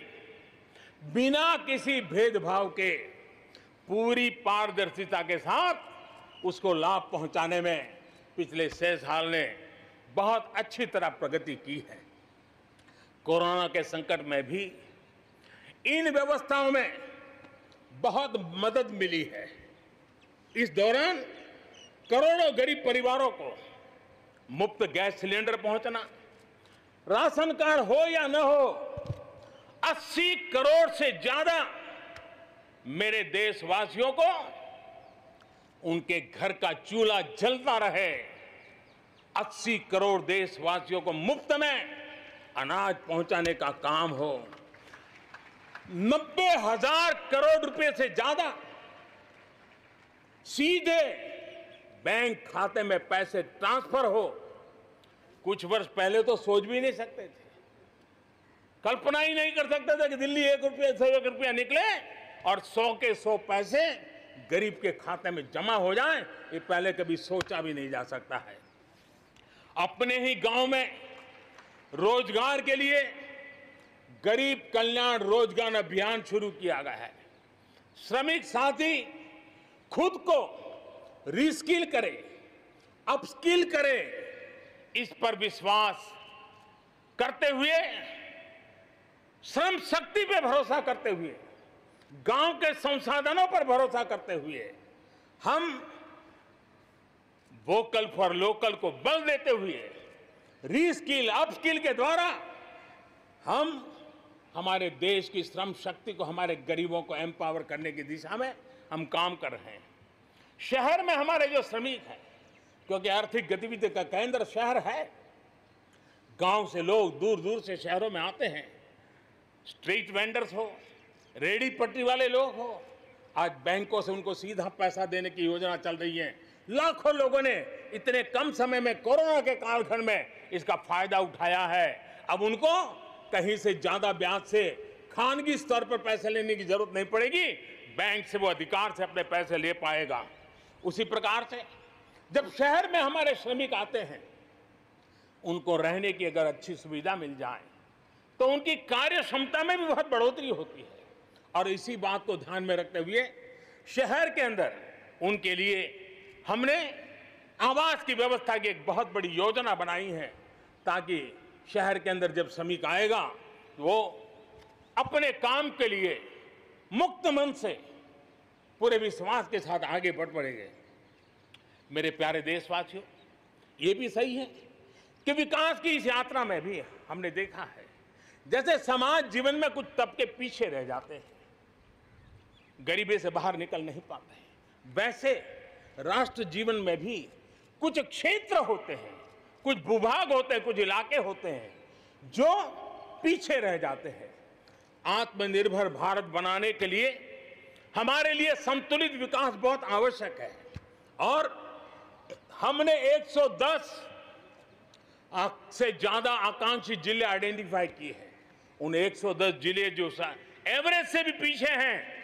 बिना किसी भेदभाव के पूरी पारदर्शिता के साथ उसको लाभ पहुंचाने में पिछले 6 साल ने बहुत अच्छी तरह प्रगति की है। कोरोना के संकट में भी इन व्यवस्थाओं में बहुत मदद मिली है। इस दौरान करोड़ों गरीब परिवारों को मुफ्त गैस सिलेंडर पहुंचना, राशन कार्ड हो या न हो, 80 करोड़ से ज्यादा मेरे देशवासियों को उनके घर का चूल्हा जलता रहे, 80 करोड़ देशवासियों को मुफ्त में अनाज पहुंचाने का काम हो, 90,000 करोड़ रुपए से ज्यादा सीधे बैंक खाते में पैसे ट्रांसफर हो। कुछ वर्ष पहले तो सोच भी नहीं सकते थे, कल्पना ही नहीं कर सकते थे कि दिल्ली 1 रुपया से 1 रुपया निकले और 100 के 100 पैसे गरीब के खाते में जमा हो जाएं। ये पहले कभी सोचा भी नहीं जा सकता है। अपने ही गांव में रोजगार के लिए गरीब कल्याण रोजगार अभियान शुरू किया गया है। श्रमिक साथी खुद को रीस्किल करे, अपस्किल करे, इस पर विश्वास करते हुए, श्रम शक्ति पे भरोसा करते हुए, गांव के संसाधनों पर भरोसा करते हुए हम वोकल फॉर लोकल को बल देते हुए रीस्किल अपस्किल के द्वारा हम हमारे देश की श्रम शक्ति को, हमारे गरीबों को एम्पावर करने की दिशा में हम काम कर रहे हैं। शहर में हमारे जो श्रमिक हैं, क्योंकि आर्थिक गतिविधि का केंद्र शहर है, गांव से लोग दूर दूर से शहरों में आते हैं। स्ट्रीट वेंडर्स हो, रेडी पट्टी वाले लोग हो, आज बैंकों से उनको सीधा पैसा देने की योजना चल रही है। लाखों लोगों ने इतने कम समय में, कोरोना के कालखंड में इसका फायदा उठाया है। अब उनको कहीं से ज्यादा ब्याज से खानगी स्तर पर पैसे लेने की जरूरत नहीं पड़ेगी, बैंक से वो अधिकार से अपने पैसे ले पाएगा। उसी प्रकार से जब शहर में हमारे श्रमिक आते हैं, उनको रहने की अगर अच्छी सुविधा मिल जाए तो उनकी कार्य क्षमता में भी बहुत बढ़ोतरी होती है। और इसी बात को ध्यान में रखते हुए शहर के अंदर उनके लिए हमने आवास की व्यवस्था की एक बहुत बड़ी योजना बनाई है, ताकि शहर के अंदर जब श्रमिक आएगा तो वो अपने काम के लिए मुक्त मन से, पूरे विश्वास के साथ आगे बढ़ पड़ेंगे। मेरे प्यारे देशवासियों, ये भी सही है कि विकास की इस यात्रा में भी हमने देखा है, जैसे समाज जीवन में कुछ तबके पीछे रह जाते हैं, गरीबी से बाहर निकल नहीं पाते हैं, वैसे राष्ट्र जीवन में भी कुछ क्षेत्र होते हैं, कुछ भूभाग होते हैं, कुछ इलाके होते हैं जो पीछे रह जाते हैं। आत्मनिर्भर भारत बनाने के लिए हमारे लिए संतुलित विकास बहुत आवश्यक है। और हमने 110 से ज्यादा आकांक्षी जिले आइडेंटिफाई किए हैं। उन 110 जिले जो एवरेज से भी पीछे हैं,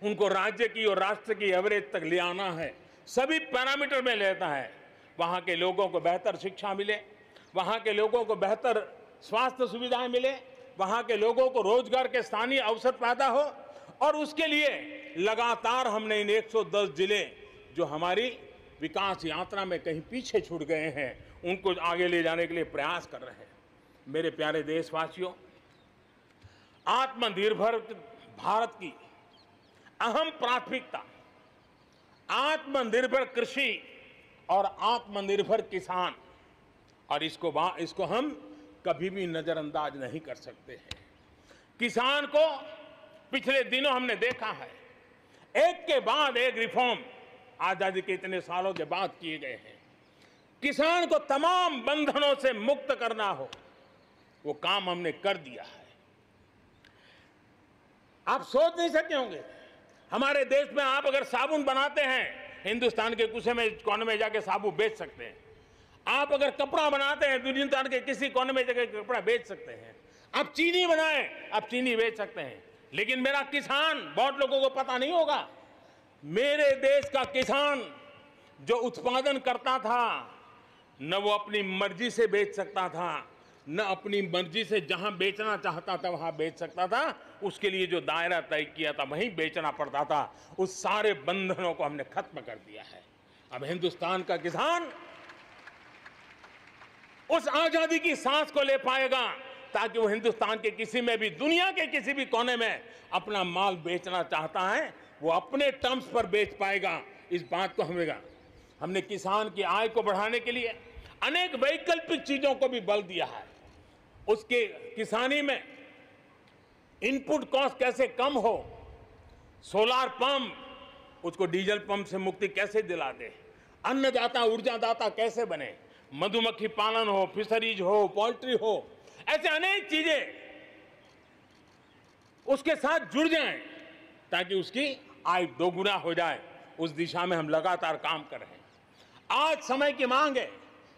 उनको राज्य की और राष्ट्र की एवरेज तक ले आना है। सभी पैरामीटर में लेता है। वहां के लोगों को बेहतर शिक्षा मिले, वहां के लोगों को बेहतर स्वास्थ्य सुविधाएं मिले, वहां के लोगों को रोजगार के स्थानीय अवसर पैदा हो। और उसके लिए लगातार हमने इन 110 जिले जो हमारी विकास यात्रा में कहीं पीछे छूट गए हैं, उनको आगे ले जाने के लिए प्रयास कर रहे हैं। मेरे प्यारे देशवासियों, आत्मनिर्भर भारत की अहम प्राथमिकता आत्मनिर्भर कृषि और आत्मनिर्भर किसान, और इसको हम कभी भी नजरअंदाज नहीं कर सकते हैं। किसान को पिछले दिनों हमने देखा है, एक के बाद एक रिफॉर्म आजादी के इतने सालों के बाद किए गए हैं। किसान को तमाम बंधनों से मुक्त करना हो, वो काम हमने कर दिया है। आप सोच नहीं सकते होंगे, हमारे देश में आप अगर साबुन बनाते हैं, हिंदुस्तान के कोने में जाके साबुन बेच सकते हैं। आप अगर कपड़ा बनाते हैं, हिंदुस्तान के किसी कोने में जाके कपड़ा बेच सकते हैं। आप चीनी बनाएं, आप चीनी बेच सकते हैं। लेकिन मेरा किसान, बहुत लोगों को पता नहीं होगा, मेरे देश का किसान जो उत्पादन करता था, न वो अपनी मर्जी से बेच सकता था, न अपनी मर्जी से जहां बेचना चाहता था वहां बेच सकता था। उसके लिए जो दायरा तय किया था वहीं बेचना पड़ता था। उस सारे बंधनों को हमने खत्म कर दिया है। अब हिंदुस्तान का किसान उस आजादी की सांस को ले पाएगा, ताकि वो हिंदुस्तान के किसी में भी, दुनिया के किसी भी कोने में अपना माल बेचना चाहता है, वो अपने टर्म्स पर बेच पाएगा। इस बात को हमने किसान की आय को बढ़ाने के लिए अनेक वैकल्पिक चीजों को भी बल दिया है। उसके किसानी में इनपुट कॉस्ट कैसे कम हो, सोलार पंप, उसको डीजल पंप से मुक्ति कैसे दिला दे, अन्नदाता ऊर्जादाता कैसे बने, मधुमक्खी पालन हो, फिशरीज हो, पोल्ट्री हो, ऐसे अनेक चीजें उसके साथ जुड़ जाएं, ताकि उसकी आय दोगुना हो जाए। उस दिशा में हम लगातार काम कर रहे हैं। आज समय की मांग है,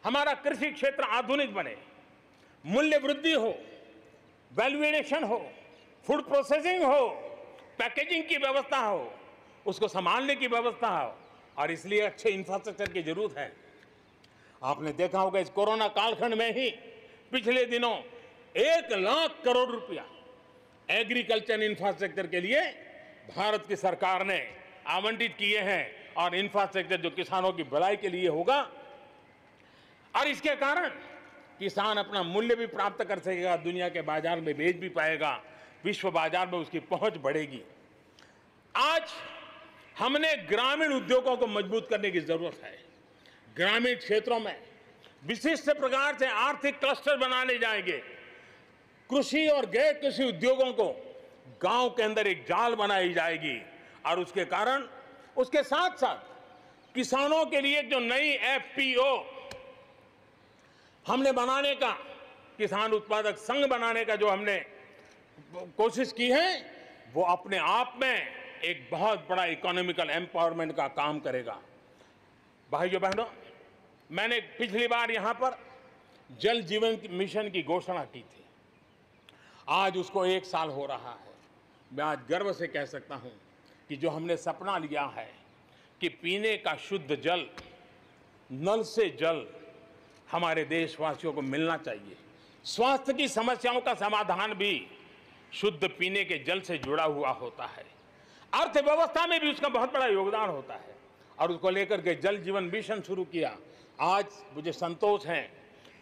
हमारा कृषि क्षेत्र आधुनिक बने, मूल्य वृद्धि हो, वैल्यू एडिशन हो, फूड प्रोसेसिंग हो, पैकेजिंग की व्यवस्था हो, उसको संभालने की व्यवस्था हो, और इसलिए अच्छे इंफ्रास्ट्रक्चर की जरूरत है। आपने देखा होगा इस कोरोना कालखंड में ही पिछले दिनों 1 लाख करोड़ रुपया एग्रीकल्चर इंफ्रास्ट्रक्चर के लिए भारत की सरकार ने आवंटित किए हैं, और इंफ्रास्ट्रक्चर जो किसानों की भलाई के लिए होगा, और इसके कारण किसान अपना मूल्य भी प्राप्त कर सकेगा, दुनिया के बाजार में बेच भी पाएगा, विश्व बाजार में उसकी पहुंच बढ़ेगी। आज हमने ग्रामीण उद्योगों को मजबूत करने की जरूरत है। ग्रामीण क्षेत्रों में विशिष्ट प्रकार से आर्थिक क्लस्टर बनाने जाएंगे। कृषि और गैर कृषि उद्योगों को गांव के अंदर एक जाल बनाई जाएगी, और उसके कारण उसके साथ साथ किसानों के लिए जो नई एफपीओ हमने बनाने का, किसान उत्पादक संघ बनाने का जो हमने कोशिश की है, वो अपने आप में एक बहुत बड़ा इकोनॉमिकल एम्पावरमेंट का काम करेगा। भाइयों बहनों, मैंने पिछली बार यहां पर जल जीवन मिशन की घोषणा की थी। आज उसको 1 साल हो रहा है। मैं आज गर्व से कह सकता हूं कि जो हमने सपना लिया है कि पीने का शुद्ध जल, नल से जल हमारे देशवासियों को मिलना चाहिए। स्वास्थ्य की समस्याओं का समाधान भी शुद्ध पीने के जल से जुड़ा हुआ होता है। अर्थव्यवस्था में भी उसका बहुत बड़ा योगदान होता है, और उसको लेकर के जल जीवन मिशन शुरू किया। आज मुझे संतोष है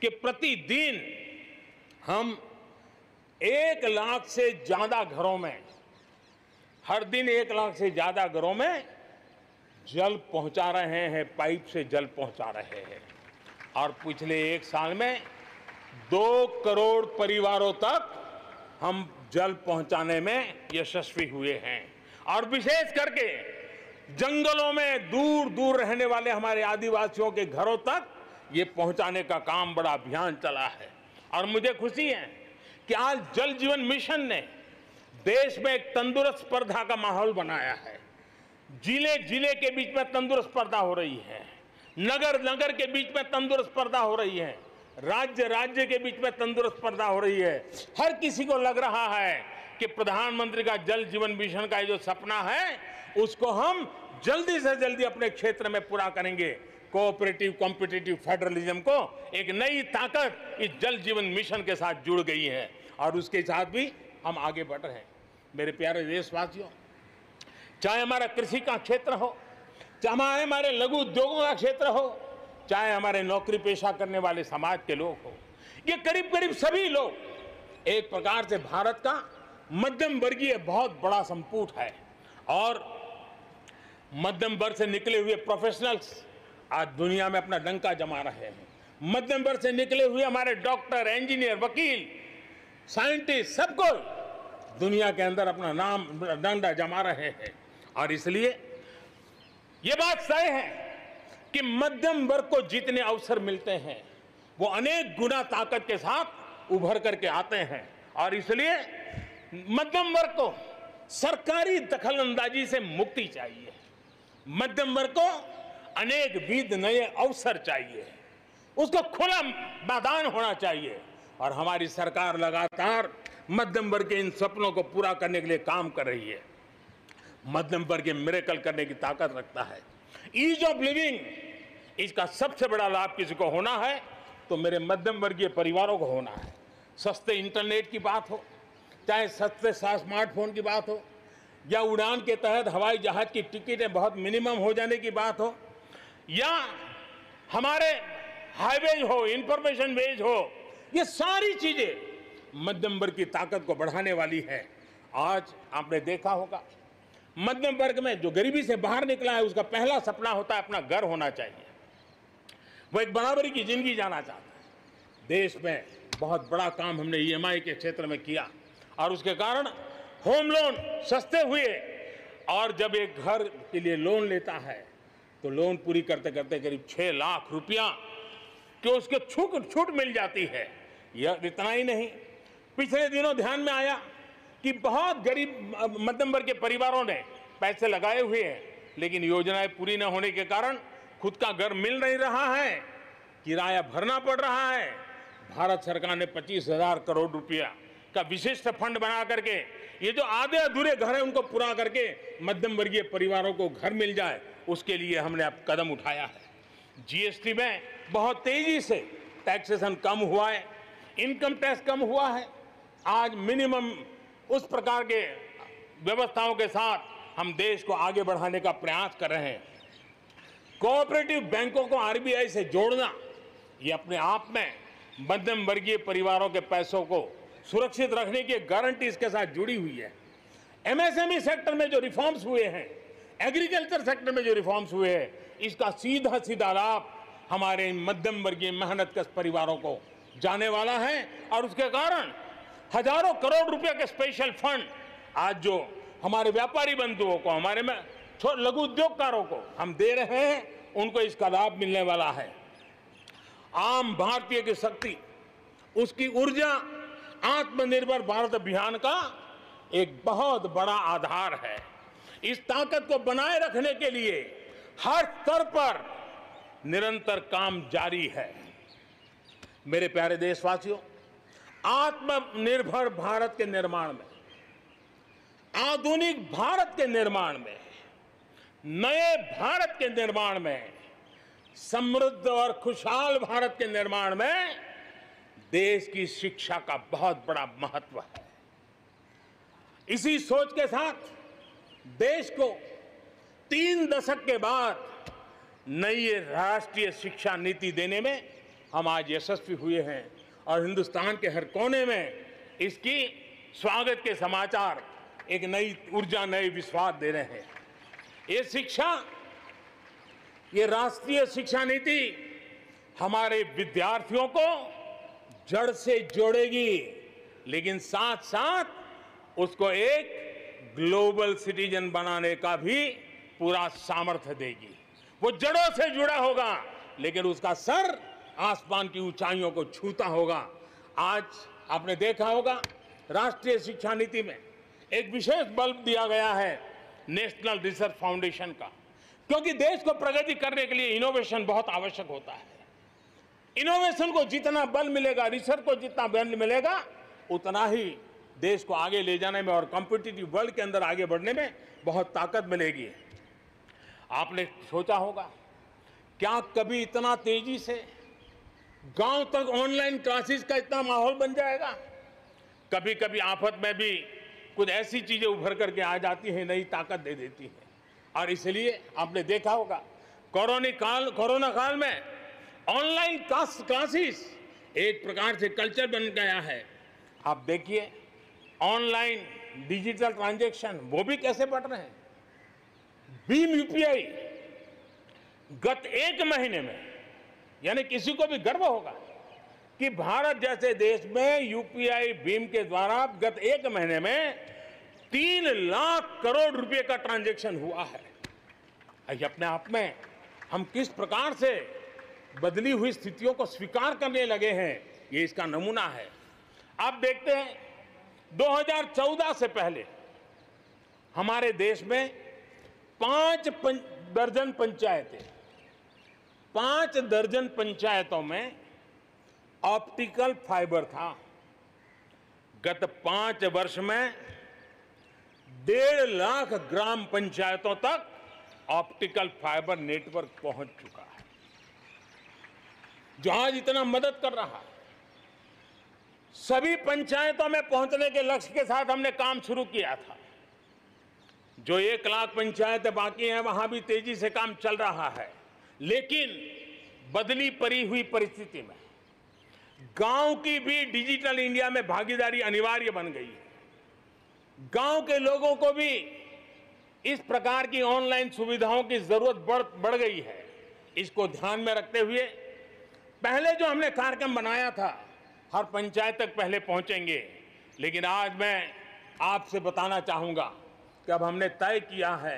कि प्रतिदिन हम 1 लाख से ज्यादा घरों में, हर दिन 1 लाख से ज्यादा घरों में जल पहुंचा रहे हैं, पाइप से जल पहुंचा रहे हैं। और पिछले 1 साल में 2 करोड़ परिवारों तक हम जल पहुंचाने में यशस्वी हुए हैं। और विशेष करके जंगलों में दूर दूर रहने वाले हमारे आदिवासियों के घरों तक ये पहुंचाने का काम, बड़ा अभियान चला है। और मुझे खुशी है कि आज जल जीवन मिशन ने देश में एक तंदुरुस्त स्पर्धा का माहौल बनाया है। जिले जिले के बीच में तंदुरुस्त स्पर्धा हो रही है, नगर नगर के बीच में तंदुरुस्त स्पर्धा हो रही है, राज्य राज्य के बीच में तंदुरुस्त स्पर्धा हो रही है। हर किसी को लग रहा है कि प्रधानमंत्री का जल जीवन मिशन का जो सपना है, उसको हम जल्दी से जल्दी अपने क्षेत्र में पूरा करेंगे। कोऑपरेटिव कॉम्पिटिटिव फेडरलिज्म को एक नई ताकत इस जल जीवन मिशन के साथ जुड़ गई है, और उसके साथ भी हम आगे बढ़ रहे हैं। मेरे प्यारे देशवासियों, चाहे हमारा कृषि का क्षेत्र हो, चाहे हमारे लघु उद्योगों का क्षेत्र हो, चाहे हमारे नौकरी पेशा करने वाले समाज के लोग हो, ये करीब करीब सभी लोग एक प्रकार से भारत का मध्यम वर्गीय बहुत बड़ा संपुट है। और मध्यम वर्ग से निकले हुए प्रोफेशनल्स आज दुनिया में अपना डंका जमा रहे हैं। मध्यम वर्ग से निकले हुए हमारे डॉक्टर, इंजीनियर, वकील, साइंटिस्ट, सब कोई दुनिया के अंदर अपना नाम डंडा जमा रहे हैं। और इसलिए ये बात तय है कि मध्यम वर्ग को जितने अवसर मिलते हैं, वो अनेक गुना ताकत के साथ उभर करके आते हैं। और इसलिए मध्यम वर्ग को सरकारी दखलंदाजी से मुक्ति चाहिए। मध्यम वर्ग को अनेक विध नए अवसर चाहिए, उसको खुला मैदान होना चाहिए। और हमारी सरकार लगातार मध्यम वर्ग के इन सपनों को पूरा करने के लिए काम कर रही है। मध्यम वर्ग मिरेकल करने की ताकत रखता है। ईज ऑफ लिविंग, इसका सबसे बड़ा लाभ किसी को होना है तो मेरे मध्यम वर्गीय परिवारों को होना है। सस्ते इंटरनेट की बात हो, चाहे सस्ते स्मार्टफोन की बात हो, या उड़ान के तहत हवाई जहाज की टिकटें बहुत मिनिमम हो जाने की बात हो, या हमारे हाईवेज हो, इंफॉर्मेशन वेज हो, ये सारी चीजें मध्यम वर्ग की ताकत को बढ़ाने वाली है। आज आपने देखा होगा, मध्यम वर्ग में जो गरीबी से बाहर निकला है, उसका पहला सपना होता है अपना घर होना चाहिए। वो एक बराबरी की जिंदगी जाना चाहता है। देश में बहुत बड़ा काम हमने ईएमआई के क्षेत्र में किया, और उसके कारण होम लोन सस्ते हुए। और जब एक घर के लिए लोन लेता है तो लोन पूरी करते करते करीब 6 लाख रुपया कि उसके छूट मिल जाती है। यह इतना ही नहीं, पिछले दिनों ध्यान में आया कि बहुत गरीब मध्यम वर्ग के परिवारों ने पैसे लगाए हुए हैं, लेकिन योजनाएं पूरी न होने के कारण खुद का घर मिल नहीं रहा है, किराया भरना पड़ रहा है। भारत सरकार ने 25,000 करोड़ रुपया का विशिष्ट फंड बना करके ये जो आधे अधूरे घर हैं उनको पूरा करके मध्यम वर्गीय परिवारों को घर मिल जाए, उसके लिए हमने अब कदम उठाया है। जीएसटी में बहुत तेजी से टैक्सेशन कम हुआ है, इनकम टैक्स कम हुआ है। आज मिनिमम उस प्रकार के व्यवस्थाओं के साथ हम देश को आगे बढ़ाने का प्रयास कर रहे हैं। कोऑपरेटिव बैंकों को आरबीआई से जोड़ना, ये अपने आप में मध्यम वर्गीय परिवारों के पैसों को सुरक्षित रखने की गारंटी इसके साथ जुड़ी हुई है। एमएसएमई सेक्टर में जो रिफॉर्म्स हुए हैं, एग्रीकल्चर सेक्टर में जो रिफॉर्म्स हुए हैं, इसका सीधा सीधा लाभ हमारे मध्यम वर्गीय मेहनतकश परिवारों को जाने वाला है और उसके कारण हजारों करोड़ रुपए के स्पेशल फंड आज जो हमारे व्यापारी बंधुओं को, हमारे में लघु उद्योगकारों को हम दे रहे हैं, उनको इसका लाभ मिलने वाला है। आम भारतीय की शक्ति, उसकी ऊर्जा आत्मनिर्भर भारत अभियान का एक बहुत बड़ा आधार है। इस ताकत को बनाए रखने के लिए हर स्तर पर निरंतर काम जारी है। मेरे प्यारे देशवासियों, आत्मनिर्भर भारत के निर्माण में, आधुनिक भारत के निर्माण में, नए भारत के निर्माण में, समृद्ध और खुशहाल भारत के निर्माण में देश की शिक्षा का बहुत बड़ा महत्व है। इसी सोच के साथ देश को 3 दशक के बाद नई राष्ट्रीय शिक्षा नीति देने में हम आज यशस्वी हुए हैं और हिंदुस्तान के हर कोने में इसकी स्वागत के समाचार एक नई ऊर्जा, नए विश्वास दे रहे हैं। ये शिक्षा, ये राष्ट्रीय शिक्षा नीति हमारे विद्यार्थियों को जड़ से जोड़ेगी, लेकिन साथ साथ उसको एक ग्लोबल सिटीजन बनाने का भी पूरा सामर्थ्य देगी। वो जड़ों से जुड़ा होगा, लेकिन उसका सर आसमान की ऊंचाइयों को छूता होगा। आज आपने देखा होगा राष्ट्रीय शिक्षा नीति में एक विशेष बल दिया गया है नेशनल रिसर्च फाउंडेशन का, क्योंकि देश को प्रगति करने के लिए इनोवेशन बहुत आवश्यक होता है। इनोवेशन को जितना बल मिलेगा, रिसर्च को जितना बल मिलेगा, उतना ही देश को आगे ले जाने में और कॉम्पिटिटिव वर्ल्ड के अंदर आगे बढ़ने में बहुत ताकत मिलेगी। आपने सोचा होगा, क्या कभी इतना तेजी से गांव तक ऑनलाइन क्लासेस का इतना माहौल बन जाएगा? कभी कभी आफत में भी कुछ ऐसी चीजें उभर करके आ जाती हैं, नई ताकत दे देती हैं। और इसलिए आपने देखा होगा कोरोना काल में ऑनलाइन क्लासेस एक प्रकार से कल्चर बन गया है। आप देखिए ऑनलाइन डिजिटल ट्रांजैक्शन वो भी कैसे बढ़ रहे हैं। भीम यूपीआई गत 1 महीने में, यानी किसी को भी गर्व होगा कि भारत जैसे देश में यूपीआई भीम के द्वारा गत 1 महीने में 3 लाख करोड़ रुपए का ट्रांजैक्शन हुआ है। ये अपने आप में हम किस प्रकार से बदली हुई स्थितियों को स्वीकार करने लगे हैं, ये इसका नमूना है। आप देखते हैं 2014 से पहले हमारे देश में 5 दर्जन पंचायतें, 5 दर्जन पंचायतों में ऑप्टिकल फाइबर था। गत 5 वर्ष में 1.5 लाख ग्राम पंचायतों तक ऑप्टिकल फाइबर नेटवर्क पहुंच चुका है, जो आज इतना मदद कर रहा है। सभी पंचायतों में पहुंचने के लक्ष्य के साथ हमने काम शुरू किया था। जो 1 लाख पंचायतें बाकी हैं, वहां भी तेजी से काम चल रहा है, लेकिन बदली पड़ी हुई परिस्थिति में गांव की भी डिजिटल इंडिया में भागीदारी अनिवार्य बन गई है। गांव के लोगों को भी इस प्रकार की ऑनलाइन सुविधाओं की जरूरत बढ़ गई है। इसको ध्यान में रखते हुए पहले जो हमने कार्यक्रम बनाया था, हर पंचायत तक पहले पहुंचेंगे, लेकिन आज मैं आपसे बताना चाहूंगा कि अब हमने तय किया है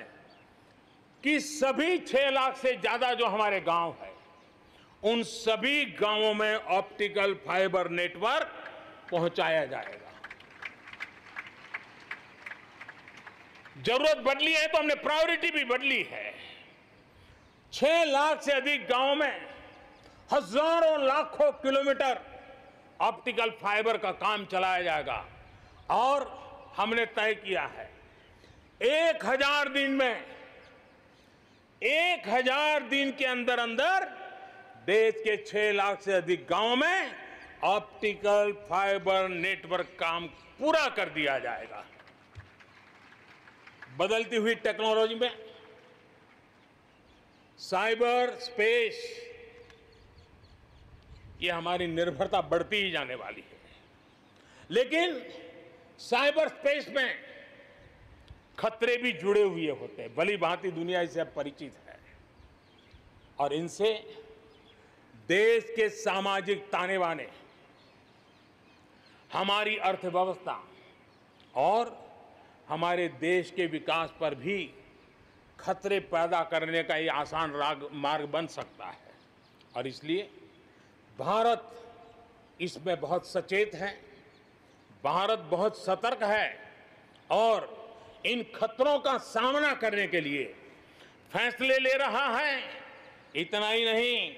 कि सभी 6 लाख से ज्यादा जो हमारे गांव है, उन सभी गांवों में ऑप्टिकल फाइबर नेटवर्क पहुंचाया जाएगा। जरूरत बदली है तो हमने प्रायोरिटी भी बदली है। 6 लाख से अधिक गांवों में हजारों लाखों किलोमीटर ऑप्टिकल फाइबर का काम चलाया जाएगा और हमने तय किया है 1000 दिन में, 1000 दिन के अंदर अंदर देश के 6 लाख से अधिक गांवों में ऑप्टिकल फाइबर नेटवर्क काम पूरा कर दिया जाएगा। बदलती हुई टेक्नोलॉजी में साइबर स्पेस, ये हमारी निर्भरता बढ़ती ही जाने वाली है। लेकिन साइबर स्पेस में खतरे भी जुड़े हुए होते हैं, भली भांति दुनिया इससे परिचित है, और इनसे देश के सामाजिक ताने बाने, हमारी अर्थव्यवस्था और हमारे देश के विकास पर भी खतरे पैदा करने का ये आसान मार्ग बन सकता है। और इसलिए भारत इसमें बहुत सचेत है, भारत बहुत सतर्क है और इन खतरों का सामना करने के लिए फैसले ले रहा है। इतना ही नहीं,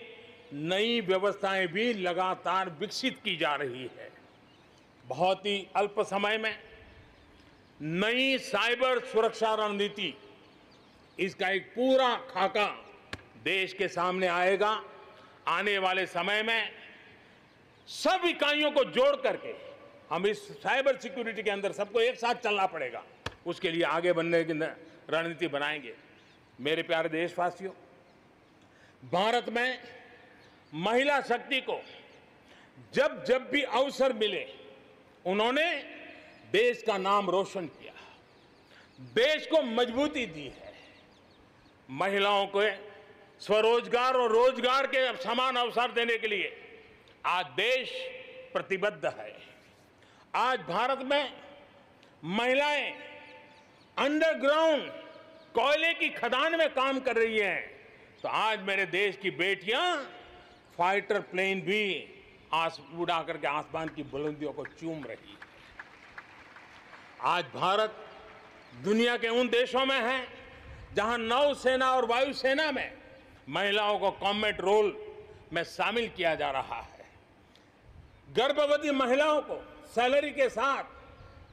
नई व्यवस्थाएं भी लगातार विकसित की जा रही है। बहुत ही अल्प समय में नई साइबर सुरक्षा रणनीति, इसका एक पूरा खाका देश के सामने आएगा। आने वाले समय में सब इकाइयों को जोड़ करके हम इस साइबर सिक्योरिटी के अंदर सबको एक साथ चलना पड़ेगा। उसके लिए आगे बढ़ने की रणनीति बनाएंगे। मेरे प्यारे देशवासियों, भारत में महिला शक्ति को जब जब भी अवसर मिले, उन्होंने देश का नाम रोशन किया, देश को मजबूती दी है। महिलाओं को स्वरोजगार और रोजगार के समान अवसर देने के लिए आज देश प्रतिबद्ध है। आज भारत में महिलाएं अंडरग्राउंड कोयले की खदान में काम कर रही हैं, तो आज मेरे देश की बेटियां फाइटर प्लेन भी उड़ा करके आसमान की बुलंदियों को चूम रही है। आज भारत दुनिया के उन देशों में है जहां नौसेना और वायुसेना में महिलाओं को कॉम्बैट रोल में शामिल किया जा रहा है। गर्भवती महिलाओं को सैलरी के साथ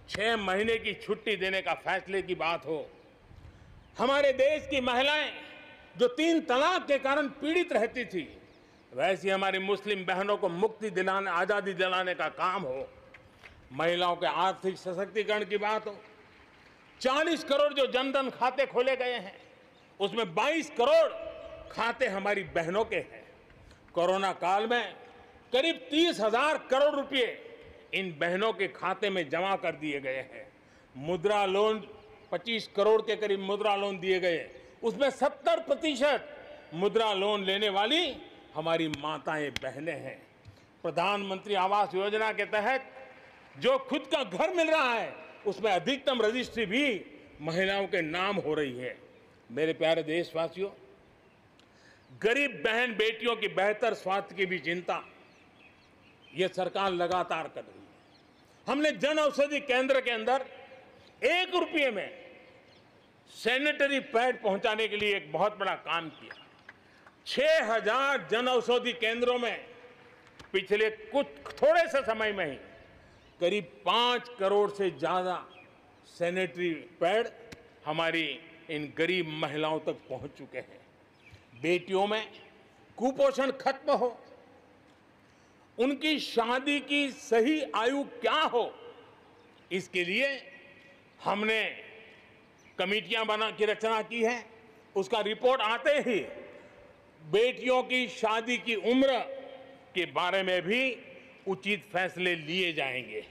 6 महीने की छुट्टी देने का फैसले की बात हो, हमारे देश की महिलाएं जो 3 तलाक के कारण पीड़ित रहती थी, वैसी हमारी मुस्लिम बहनों को मुक्ति दिलाने, आजादी दिलाने का काम हो, महिलाओं के आर्थिक सशक्तिकरण की बात हो। 40 करोड़ जो जनधन खाते खोले गए हैं, उसमें 22 करोड़ खाते हमारी बहनों के हैं। कोरोना काल में करीब 30,000 करोड़ रुपए इन बहनों के खाते में जमा कर दिए गए हैं। मुद्रा लोन 25 करोड़ के करीब मुद्रा लोन दिए गए, उसमें 70% मुद्रा लोन लेने वाली हमारी माताएं बहनें हैं। प्रधानमंत्री आवास योजना के तहत जो खुद का घर मिल रहा है, उसमें अधिकतम रजिस्ट्री भी महिलाओं के नाम हो रही है। मेरे प्यारे देशवासियों, गरीब बहन बेटियों की बेहतर स्वास्थ्य की भी चिंता ये सरकार लगातार कर रही है। हमने जन औषधि केंद्र के अंदर 1 रुपये में सैनिटरी पैड पहुंचाने के लिए एक बहुत बड़ा काम किया। 6000 जन औषधि केंद्रों में पिछले थोड़े से समय में ही करीब 5 करोड़ से ज्यादा सैनिटरी पैड हमारी इन गरीब महिलाओं तक पहुंच चुके हैं। बेटियों में कुपोषण खत्म हो, उनकी शादी की सही आयु क्या हो, इसके लिए हमने कमेटियां की रचना की है। उसका रिपोर्ट आते ही बेटियों की शादी की उम्र के बारे में भी उचित फैसले लिए जाएंगे।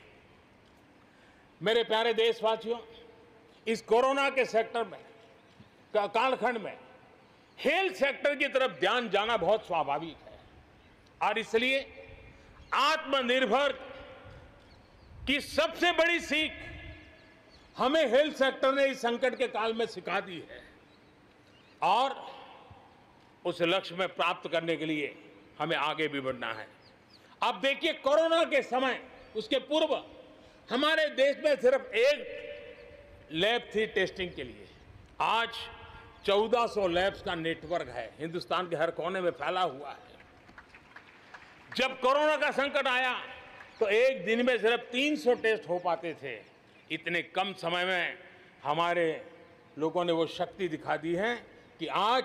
मेरे प्यारे देशवासियों, इस कोरोना के सेक्टर में कालखंड में हेल्थ सेक्टर की तरफ ध्यान जाना बहुत स्वाभाविक है, और इसलिए आत्मनिर्भर की सबसे बड़ी सीख हमें हेल्थ सेक्टर ने इस संकट के काल में सिखा दी है, और उस लक्ष्य में प्राप्त करने के लिए हमें आगे भी बढ़ना है। अब देखिए, कोरोना के समय, उसके पूर्व हमारे देश में सिर्फ एक लैब थी टेस्टिंग के लिए। आज 1400 लैब्स का नेटवर्क है, हिंदुस्तान के हर कोने में फैला हुआ है। जब कोरोना का संकट आया तो एक दिन में सिर्फ 300 टेस्ट हो पाते थे। इतने कम समय में हमारे लोगों ने वो शक्ति दिखा दी है कि आज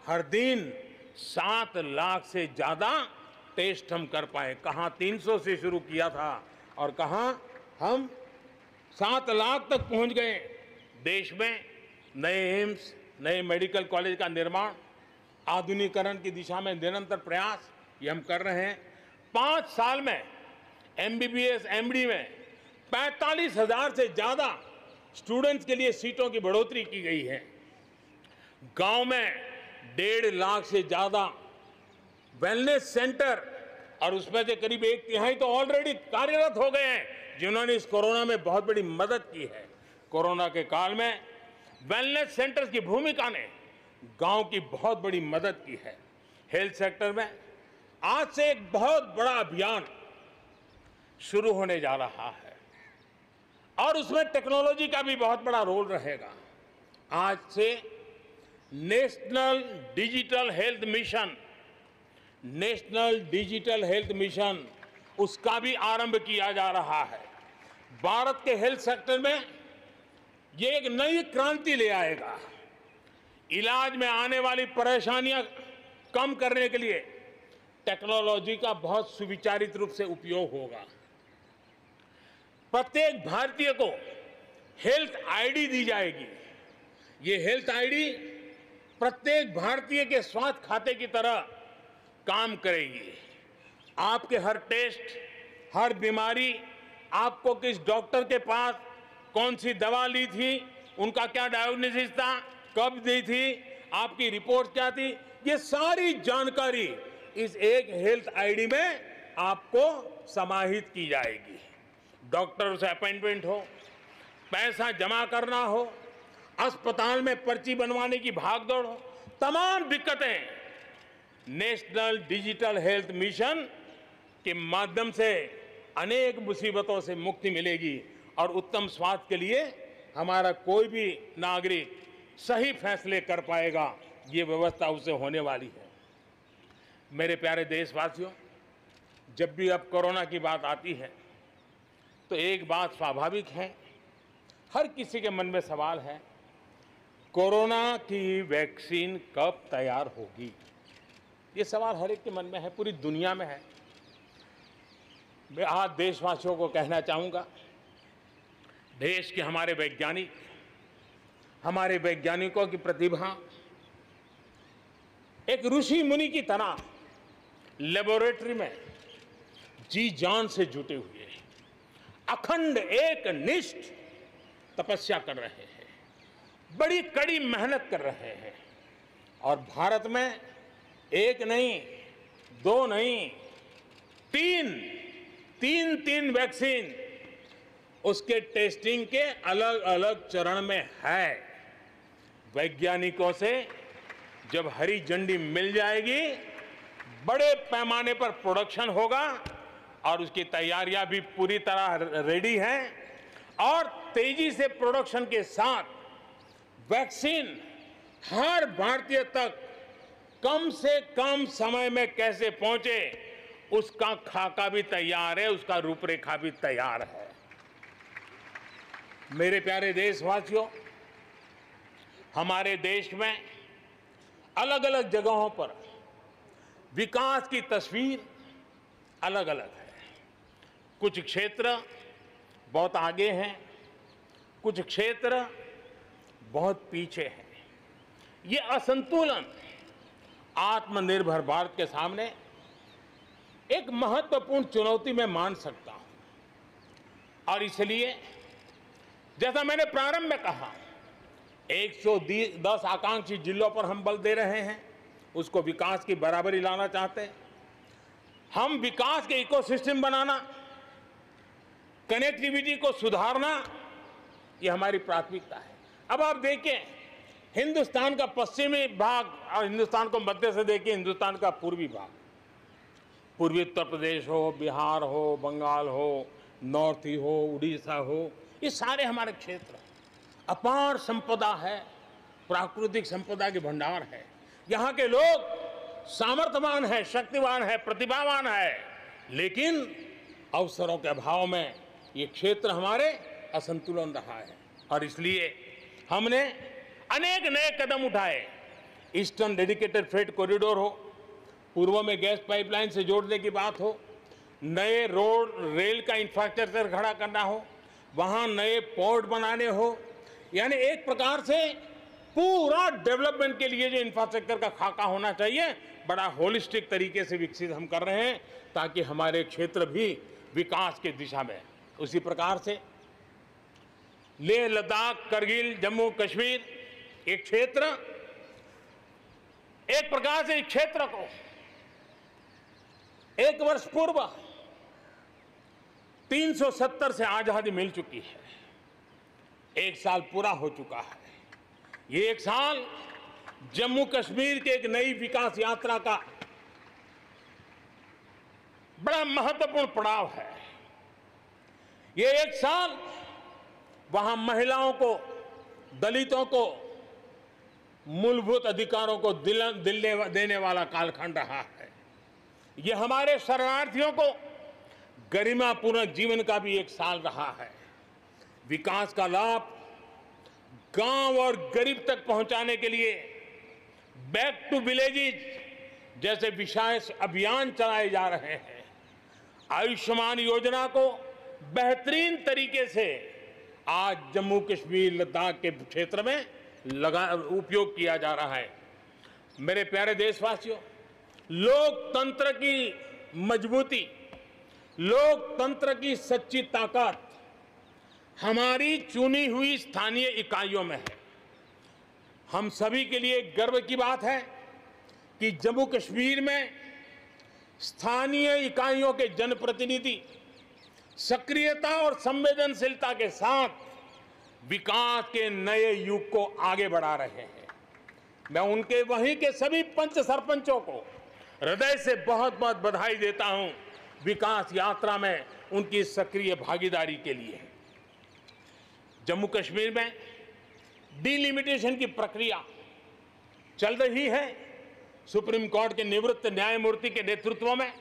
हर दिन 7 लाख से ज्यादा टेस्ट हम कर पाए। कहाँ 300 से शुरू किया था और कहाँ हम 7 लाख तक पहुंच गए। देश में नए एम्स, नए मेडिकल कॉलेज का निर्माण, आधुनिकीकरण की दिशा में निरंतर प्रयास ये हम कर रहे हैं। 5 साल में MBBS, MD में 45,000 से ज़्यादा स्टूडेंट्स के लिए सीटों की बढ़ोतरी की गई है। गांव में 1.5 लाख से ज़्यादा वेलनेस सेंटर, और उसमें से करीब 1/3 तो ऑलरेडी कार्यरत हो गए हैं, जिन्होंने इस कोरोना में बहुत बड़ी मदद की है। कोरोना के काल में वेलनेस सेंटर्स की भूमिका ने गांव की बहुत बड़ी मदद की है। हेल्थ सेक्टर में आज से एक बहुत बड़ा अभियान शुरू होने जा रहा है और उसमें टेक्नोलॉजी का भी बहुत बड़ा रोल रहेगा। आज से नेशनल डिजिटल हेल्थ मिशन उसका भी आरंभ किया जा रहा है। भारत के हेल्थ सेक्टर में ये एक नई क्रांति ले आएगा। इलाज में आने वाली परेशानियां कम करने के लिए टेक्नोलॉजी का बहुत सुविचारित रूप से उपयोग होगा। प्रत्येक भारतीय को हेल्थ आईडी दी जाएगी। ये हेल्थ आईडी प्रत्येक भारतीय के स्वास्थ्य खाते की तरह काम करेगी। आपके हर टेस्ट, हर बीमारी, आपको किस डॉक्टर के पास कौन सी दवा ली थी, उनका क्या डायग्नोसिस था, कब दी थी, आपकी रिपोर्ट क्या थी, ये सारी जानकारी इस एक हेल्थ आईडी में आपको समाहित की जाएगी। डॉक्टर से अपॉइंटमेंट हो, पैसा जमा करना हो, अस्पताल में पर्ची बनवाने की भागदौड़ हो, तमाम दिक्कतें नेशनल डिजिटल हेल्थ मिशन के माध्यम से अनेक मुसीबतों से मुक्ति मिलेगी और उत्तम स्वास्थ्य के लिए हमारा कोई भी नागरिक सही फैसले कर पाएगा। ये व्यवस्था उससे होने वाली है। मेरे प्यारे देशवासियों, जब भी अब कोरोना की बात आती है तो एक बात स्वाभाविक है, हर किसी के मन में सवाल है, कोरोना की वैक्सीन कब तैयार होगी? ये सवाल हर एक के मन में है, पूरी दुनिया में है। मैं आज देशवासियों को कहना चाहूँगा, देश के हमारे वैज्ञानिकों की प्रतिभा एक ऋषि मुनि की तरह लेबोरेटरी में जी जान से जुटे हुए अखंड एक निष्ठ तपस्या कर रहे हैं, बड़ी कड़ी मेहनत कर रहे हैं और भारत में एक नहीं, दो नहीं, तीन वैक्सीन उसके टेस्टिंग के अलग अलग चरण में है। वैज्ञानिकों से जब हरी झंडी मिल जाएगी, बड़े पैमाने पर प्रोडक्शन होगा और उसकी तैयारियां भी पूरी तरह रेडी हैं और तेजी से प्रोडक्शन के साथ वैक्सीन हर भारतीय तक कम से कम समय में कैसे पहुंचे, उसका खाका भी तैयार है, उसका रूपरेखा भी तैयार है। मेरे प्यारे देशवासियों, हमारे देश में अलग अलग जगहों पर विकास की तस्वीर अलग अलग है। कुछ क्षेत्र बहुत आगे हैं, कुछ क्षेत्र बहुत पीछे हैं। ये असंतुलन आत्मनिर्भर भारत के सामने एक महत्वपूर्ण चुनौती मैं मान सकता हूं और इसलिए जैसा मैंने प्रारंभ में कहा, 110 आकांक्षी जिलों पर हम बल दे रहे हैं, उसको विकास की बराबरी लाना चाहते हैं। हम विकास के इकोसिस्टम बनाना, कनेक्टिविटी को सुधारना, ये हमारी प्राथमिकता है। अब आप देखिए, हिंदुस्तान का पश्चिमी भाग और हिंदुस्तान को मध्य से देखिए, हिंदुस्तान का पूर्वी भाग, पूर्वी उत्तर प्रदेश हो, बिहार हो, बंगाल हो, नॉर्थ ही हो, उड़ीसा हो, ये सारे हमारे क्षेत्र अपार संपदा है, प्राकृतिक संपदा के भंडार है। यहाँ के लोग सामर्थ्यवान है, शक्तिवान है, प्रतिभावान है, लेकिन अवसरों के अभाव में ये क्षेत्र हमारे असंतुलन रहा है और इसलिए हमने अनेक नए कदम उठाए। ईस्टर्न डेडिकेटेड फ्रेट कॉरिडोर हो, पूर्व में गैस पाइपलाइन से जोड़ने की बात हो, नए रोड रेल का इंफ्रास्ट्रक्चर खड़ा करना हो, वहां नए पोर्ट बनाने हो, यानी एक प्रकार से पूरा डेवलपमेंट के लिए जो इंफ्रास्ट्रक्चर का खाका होना चाहिए, बड़ा होलिस्टिक तरीके से विकसित हम कर रहे हैं ताकि हमारे क्षेत्र भी विकास की दिशा में। उसी प्रकार से लेह लद्दाख करगिल जम्मू कश्मीर एक क्षेत्र, एक प्रकार से इस क्षेत्र को एक वर्ष पूर्व 370 से आजादी मिल चुकी है, एक साल पूरा हो चुका है। ये एक साल जम्मू कश्मीर के एक नई विकास यात्रा का बड़ा महत्वपूर्ण पड़ाव है। ये एक साल वहां महिलाओं को, दलितों को मूलभूत अधिकारों को देने वाला कालखंड रहा है। ये हमारे शरणार्थियों को गरिमापूर्ण जीवन का भी एक साल रहा है। विकास का लाभ गांव और गरीब तक पहुंचाने के लिए बैक टू विलेजेस जैसे विशेष अभियान चलाए जा रहे हैं। आयुष्मान योजना को बेहतरीन तरीके से आज जम्मू कश्मीर लद्दाख के क्षेत्र में उपयोग किया जा रहा है। मेरे प्यारे देशवासियों, लोकतंत्र की मजबूती, लोकतंत्र की सच्ची ताकत हमारी चुनी हुई स्थानीय इकाइयों में है। हम सभी के लिए गर्व की बात है कि जम्मू कश्मीर में स्थानीय इकाइयों के जनप्रतिनिधि सक्रियता और संवेदनशीलता के साथ विकास के नए युग को आगे बढ़ा रहे हैं। मैं उनके वहीं के सभी पंच सरपंचों को हृदय से बहुत बहुत बधाई देता हूं विकास यात्रा में उनकी सक्रिय भागीदारी के लिए। जम्मू कश्मीर में डिलिमिटेशन की प्रक्रिया चल रही है। सुप्रीम कोर्ट के निवृत्त न्यायमूर्ति के नेतृत्व में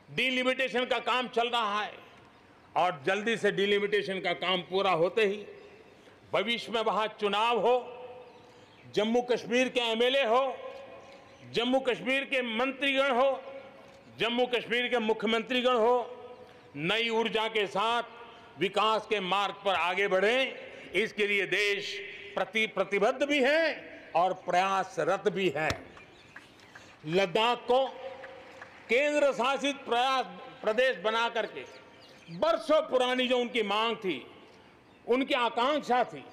डिलिमिटेशन का काम चल रहा है और जल्दी से डिलिमिटेशन का काम पूरा होते ही भविष्य में वहां चुनाव हो, जम्मू कश्मीर के एमएलए हो, जम्मू कश्मीर के मंत्रीगण हो, जम्मू कश्मीर के मुख्यमंत्रीगण हो, नई ऊर्जा के साथ विकास के मार्ग पर आगे बढ़ें। इसके लिए देश प्रतिबद्ध भी है और प्रयासरत भी है। लद्दाख को केंद्र शासित प्रदेश बना करके बरसों पुरानी जो उनकी मांग थी, उनकी आकांक्षा थी,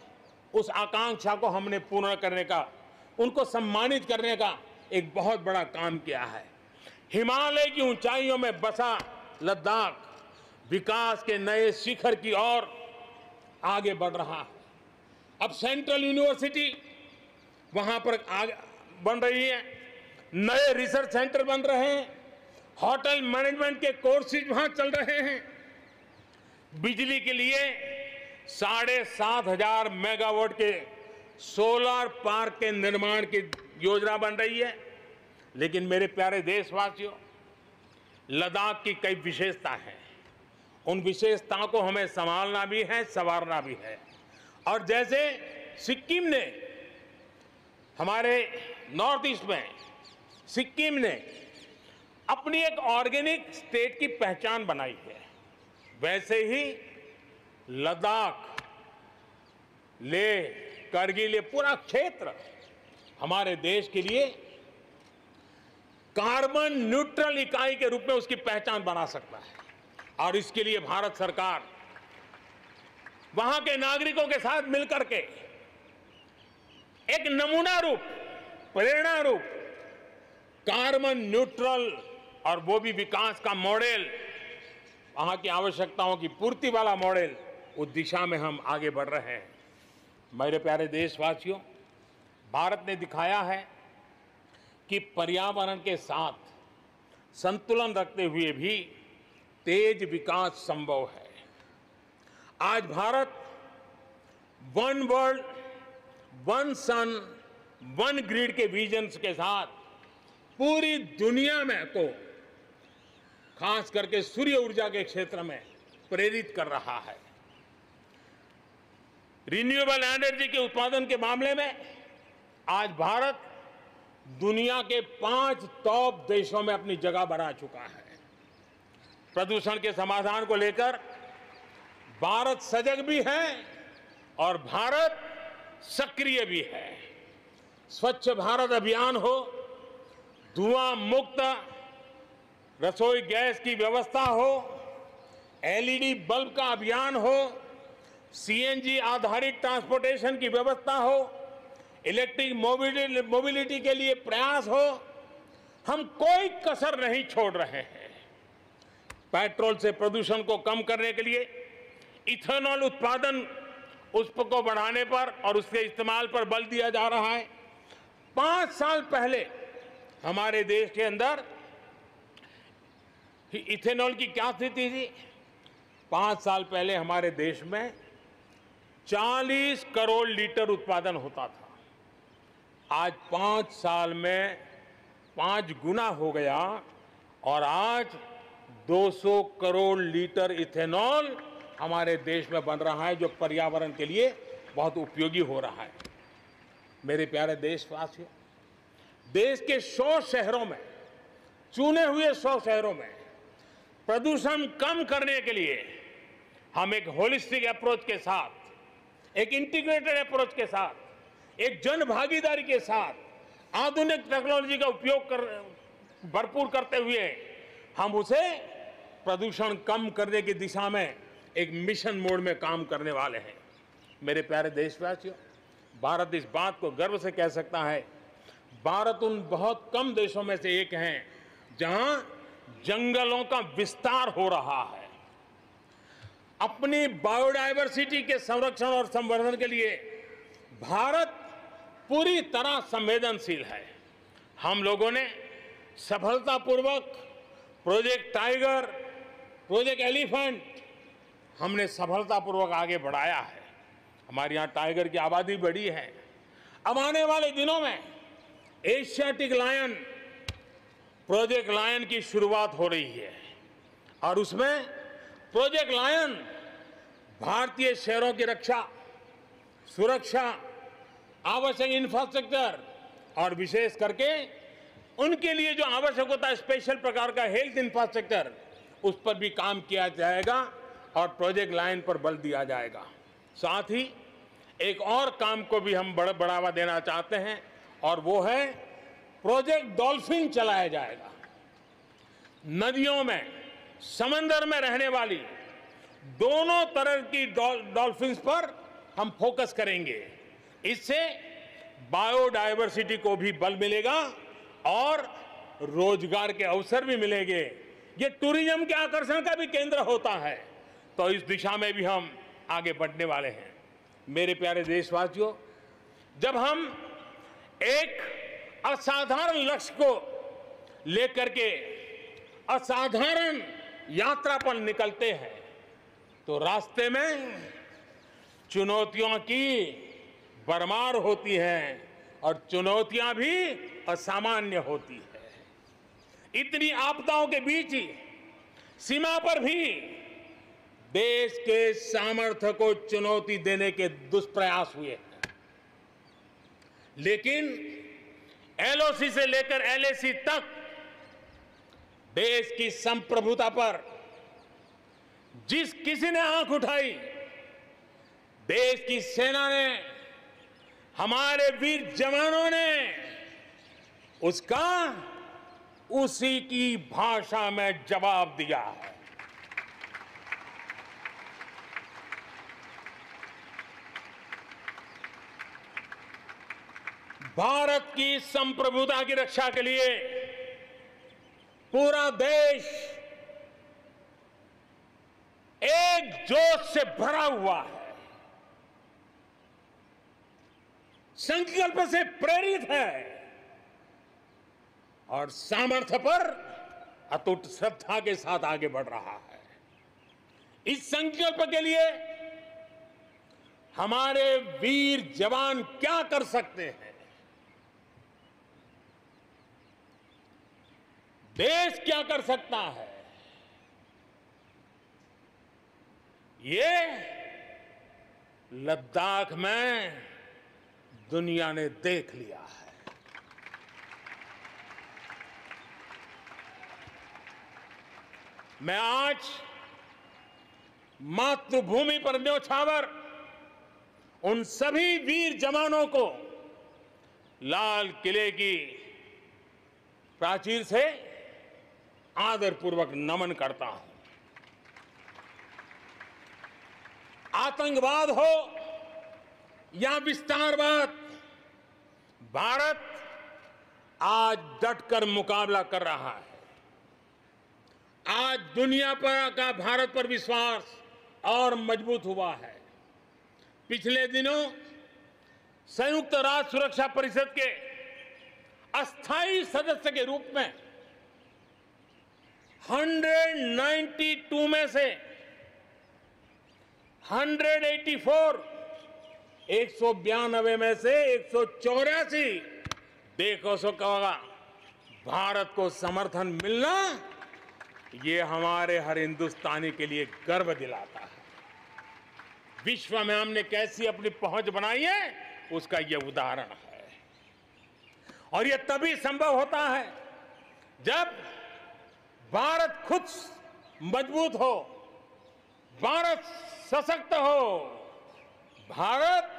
उस आकांक्षा को हमने पूर्ण करने का, उनको सम्मानित करने का एक बहुत बड़ा काम किया है। हिमालय की ऊंचाइयों में बसा लद्दाख विकास के नए शिखर की ओर आगे बढ़ रहा है। अब सेंट्रल यूनिवर्सिटी वहां पर बन रही है, नए रिसर्च सेंटर बन रहे हैं, होटल मैनेजमेंट के कोर्सेज वहां चल रहे हैं। बिजली के लिए 7,500 मेगावाट के सोलर पार्क के निर्माण की योजना बन रही है। लेकिन मेरे प्यारे देशवासियों, लद्दाख की कई विशेषता हैं। उन विशेषताओं को हमें संभालना भी है, संवारना भी है। और जैसे सिक्किम ने, हमारे नॉर्थ ईस्ट में सिक्किम ने अपनी एक ऑर्गेनिक स्टेट की पहचान बनाई है, वैसे ही लद्दाख, लेह, करगिल, ये पूरा क्षेत्र हमारे देश के लिए कार्बन न्यूट्रल इकाई के रूप में उसकी पहचान बना सकता है। और इसके लिए भारत सरकार वहां के नागरिकों के साथ मिलकर के एक नमूना रूप, प्रेरणा रूप कार्बन न्यूट्रल और वो भी विकास का मॉडल, वहां की आवश्यकताओं की पूर्ति वाला मॉडल, उस दिशा में हम आगे बढ़ रहे हैं। मेरे प्यारे देशवासियों, भारत ने दिखाया है कि पर्यावरण के साथ संतुलन रखते हुए भी तेज विकास संभव है। आज भारत वन वर्ल्ड, वन सन, वन ग्रिड के विजन के साथ पूरी दुनिया में को खास करके सूर्य ऊर्जा के क्षेत्र में प्रेरित कर रहा है। रिन्यूएबल एनर्जी के उत्पादन के मामले में आज भारत दुनिया के 5 टॉप देशों में अपनी जगह बना चुका है। प्रदूषण के समाधान को लेकर भारत सजग भी है और भारत सक्रिय भी है। स्वच्छ भारत अभियान हो, धुआं मुक्त रसोई गैस की व्यवस्था हो, एलईडी बल्ब का अभियान हो, सीएनजी आधारित ट्रांसपोर्टेशन की व्यवस्था हो, इलेक्ट्रिक मोबिलिटी के लिए प्रयास हो, हम कोई कसर नहीं छोड़ रहे हैं। पेट्रोल से प्रदूषण को कम करने के लिए इथेनॉल उत्पादन उसको बढ़ाने पर और उसके इस्तेमाल पर बल दिया जा रहा है। 5 साल पहले हमारे देश के अंदर इथेनॉल की क्या स्थिति थी? 5 साल पहले हमारे देश में 40 करोड़ लीटर उत्पादन होता था। आज 5 साल में 5 गुना हो गया और आज 200 करोड़ लीटर इथेनॉल हमारे देश में बन रहा है, जो पर्यावरण के लिए बहुत उपयोगी हो रहा है। मेरे प्यारे देशवासियों, देश के 100 शहरों में, चुने हुए 100 शहरों में प्रदूषण कम करने के लिए हम एक होलिस्टिक अप्रोच के साथ, एक इंटीग्रेटेड अप्रोच के साथ, एक जन भागीदारी के साथ आधुनिक टेक्नोलॉजी का उपयोग भरपूर करते हुए हम उसे प्रदूषण कम करने की दिशा में एक मिशन मोड में काम करने वाले हैं। मेरे प्यारे देशवासियों, भारत इस बात को गर्व से कह सकता है, भारत उन बहुत कम देशों में से एक है जहां जंगलों का विस्तार हो रहा है। अपनी बायोडायवर्सिटी के संरक्षण और संवर्धन के लिए भारत पूरी तरह संवेदनशील है। हम लोगों ने सफलतापूर्वक प्रोजेक्ट टाइगर, प्रोजेक्ट एलिफेंट हमने सफलतापूर्वक आगे बढ़ाया है। हमारे यहाँ टाइगर की आबादी बढ़ी है। अब आने वाले दिनों में एशियाटिक लायन, प्रोजेक्ट लायन की शुरुआत हो रही है और उसमें प्रोजेक्ट लायन भारतीय शहरों की रक्षा, सुरक्षा, आवश्यक इंफ्रास्ट्रक्चर और विशेष करके उनके लिए जो आवश्यक होता है स्पेशल प्रकार का हेल्थ इंफ्रास्ट्रक्चर, उस पर भी काम किया जाएगा और प्रोजेक्ट लाइन पर बल दिया जाएगा। साथ ही एक और काम को भी हम बढ़ावा देना चाहते हैं और वो है प्रोजेक्ट डॉल्फिन चलाया जाएगा। नदियों में, समंदर में रहने वाली दोनों तरह की डॉल्फिन्स पर हम फोकस करेंगे। इससे बायोडायवर्सिटी को भी बल मिलेगा और रोजगार के अवसर भी मिलेंगे। ये टूरिज्म के आकर्षण का भी केंद्र होता है, तो इस दिशा में भी हम आगे बढ़ने वाले हैं। मेरे प्यारे देशवासियों, जब हम एक असाधारण लक्ष्य को लेकर के असाधारण यात्रा पर निकलते हैं तो रास्ते में चुनौतियों की भरमार होती है और चुनौतियां भी असामान्य होती है। इतनी आपदाओं के बीच ही सीमा पर भी देश के सामर्थ्य को चुनौती देने के दुष्प्रयास हुए हैं, लेकिन एलओसी से लेकर एलएसी तक देश की संप्रभुता पर जिस किसी ने आंख उठाई, देश की सेना ने, हमारे वीर जवानों ने उसका उसी की भाषा में जवाब दिया है। भारत की संप्रभुता की रक्षा के लिए पूरा देश एक जोश से भरा हुआ है, संकल्प से प्रेरित है और सामर्थ्य पर अटूट श्रद्धा के साथ आगे बढ़ रहा है। इस संकल्प के लिए हमारे वीर जवान क्या कर सकते हैं, देश क्या कर सकता है, ये लद्दाख में दुनिया ने देख लिया है। मैं आज मातृभूमि पर न्योछावर उन सभी वीर जवानों को लाल किले की प्राचीर से आदरपूर्वक नमन करता हूं। आतंकवाद हो या विस्तारवाद, भारत आज डटकर मुकाबला कर रहा है। आज दुनिया पर का भारत पर विश्वास और मजबूत हुआ है। पिछले दिनों संयुक्त राष्ट्र सुरक्षा परिषद के अस्थायी सदस्य के रूप में 192 में से 192 में से 184 देशों से कहा भारत को समर्थन मिलना, ये हमारे हर हिंदुस्तानी के लिए गर्व दिलाता है। विश्व में हमने कैसी अपनी पहुंच बनाई है, उसका यह उदाहरण है। और यह तभी संभव होता है जब भारत खुद मजबूत हो, भारत सशक्त हो, भारत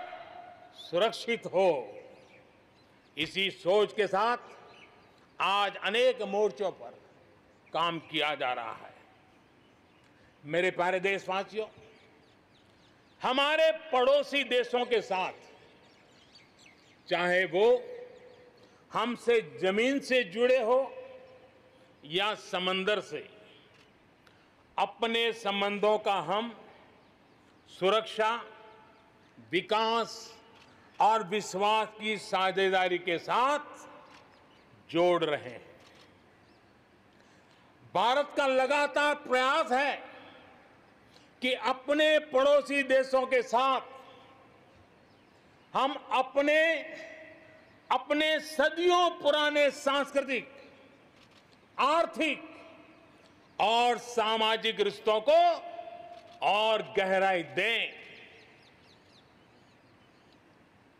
सुरक्षित हो। इसी सोच के साथ आज अनेक मोर्चों पर काम किया जा रहा है। मेरे प्यारे देशवासियों, हमारे पड़ोसी देशों के साथ, चाहे वो हमसे जमीन से जुड़े हो या समंदर से, अपने संबंधों का हम सुरक्षा, विकास और विश्वास की साझेदारी के साथ जोड़ रहे हैं। भारत का लगातार प्रयास है कि अपने पड़ोसी देशों के साथ हम अपने सदियों पुराने सांस्कृतिक, आर्थिक और सामाजिक रिश्तों को और गहराई दें।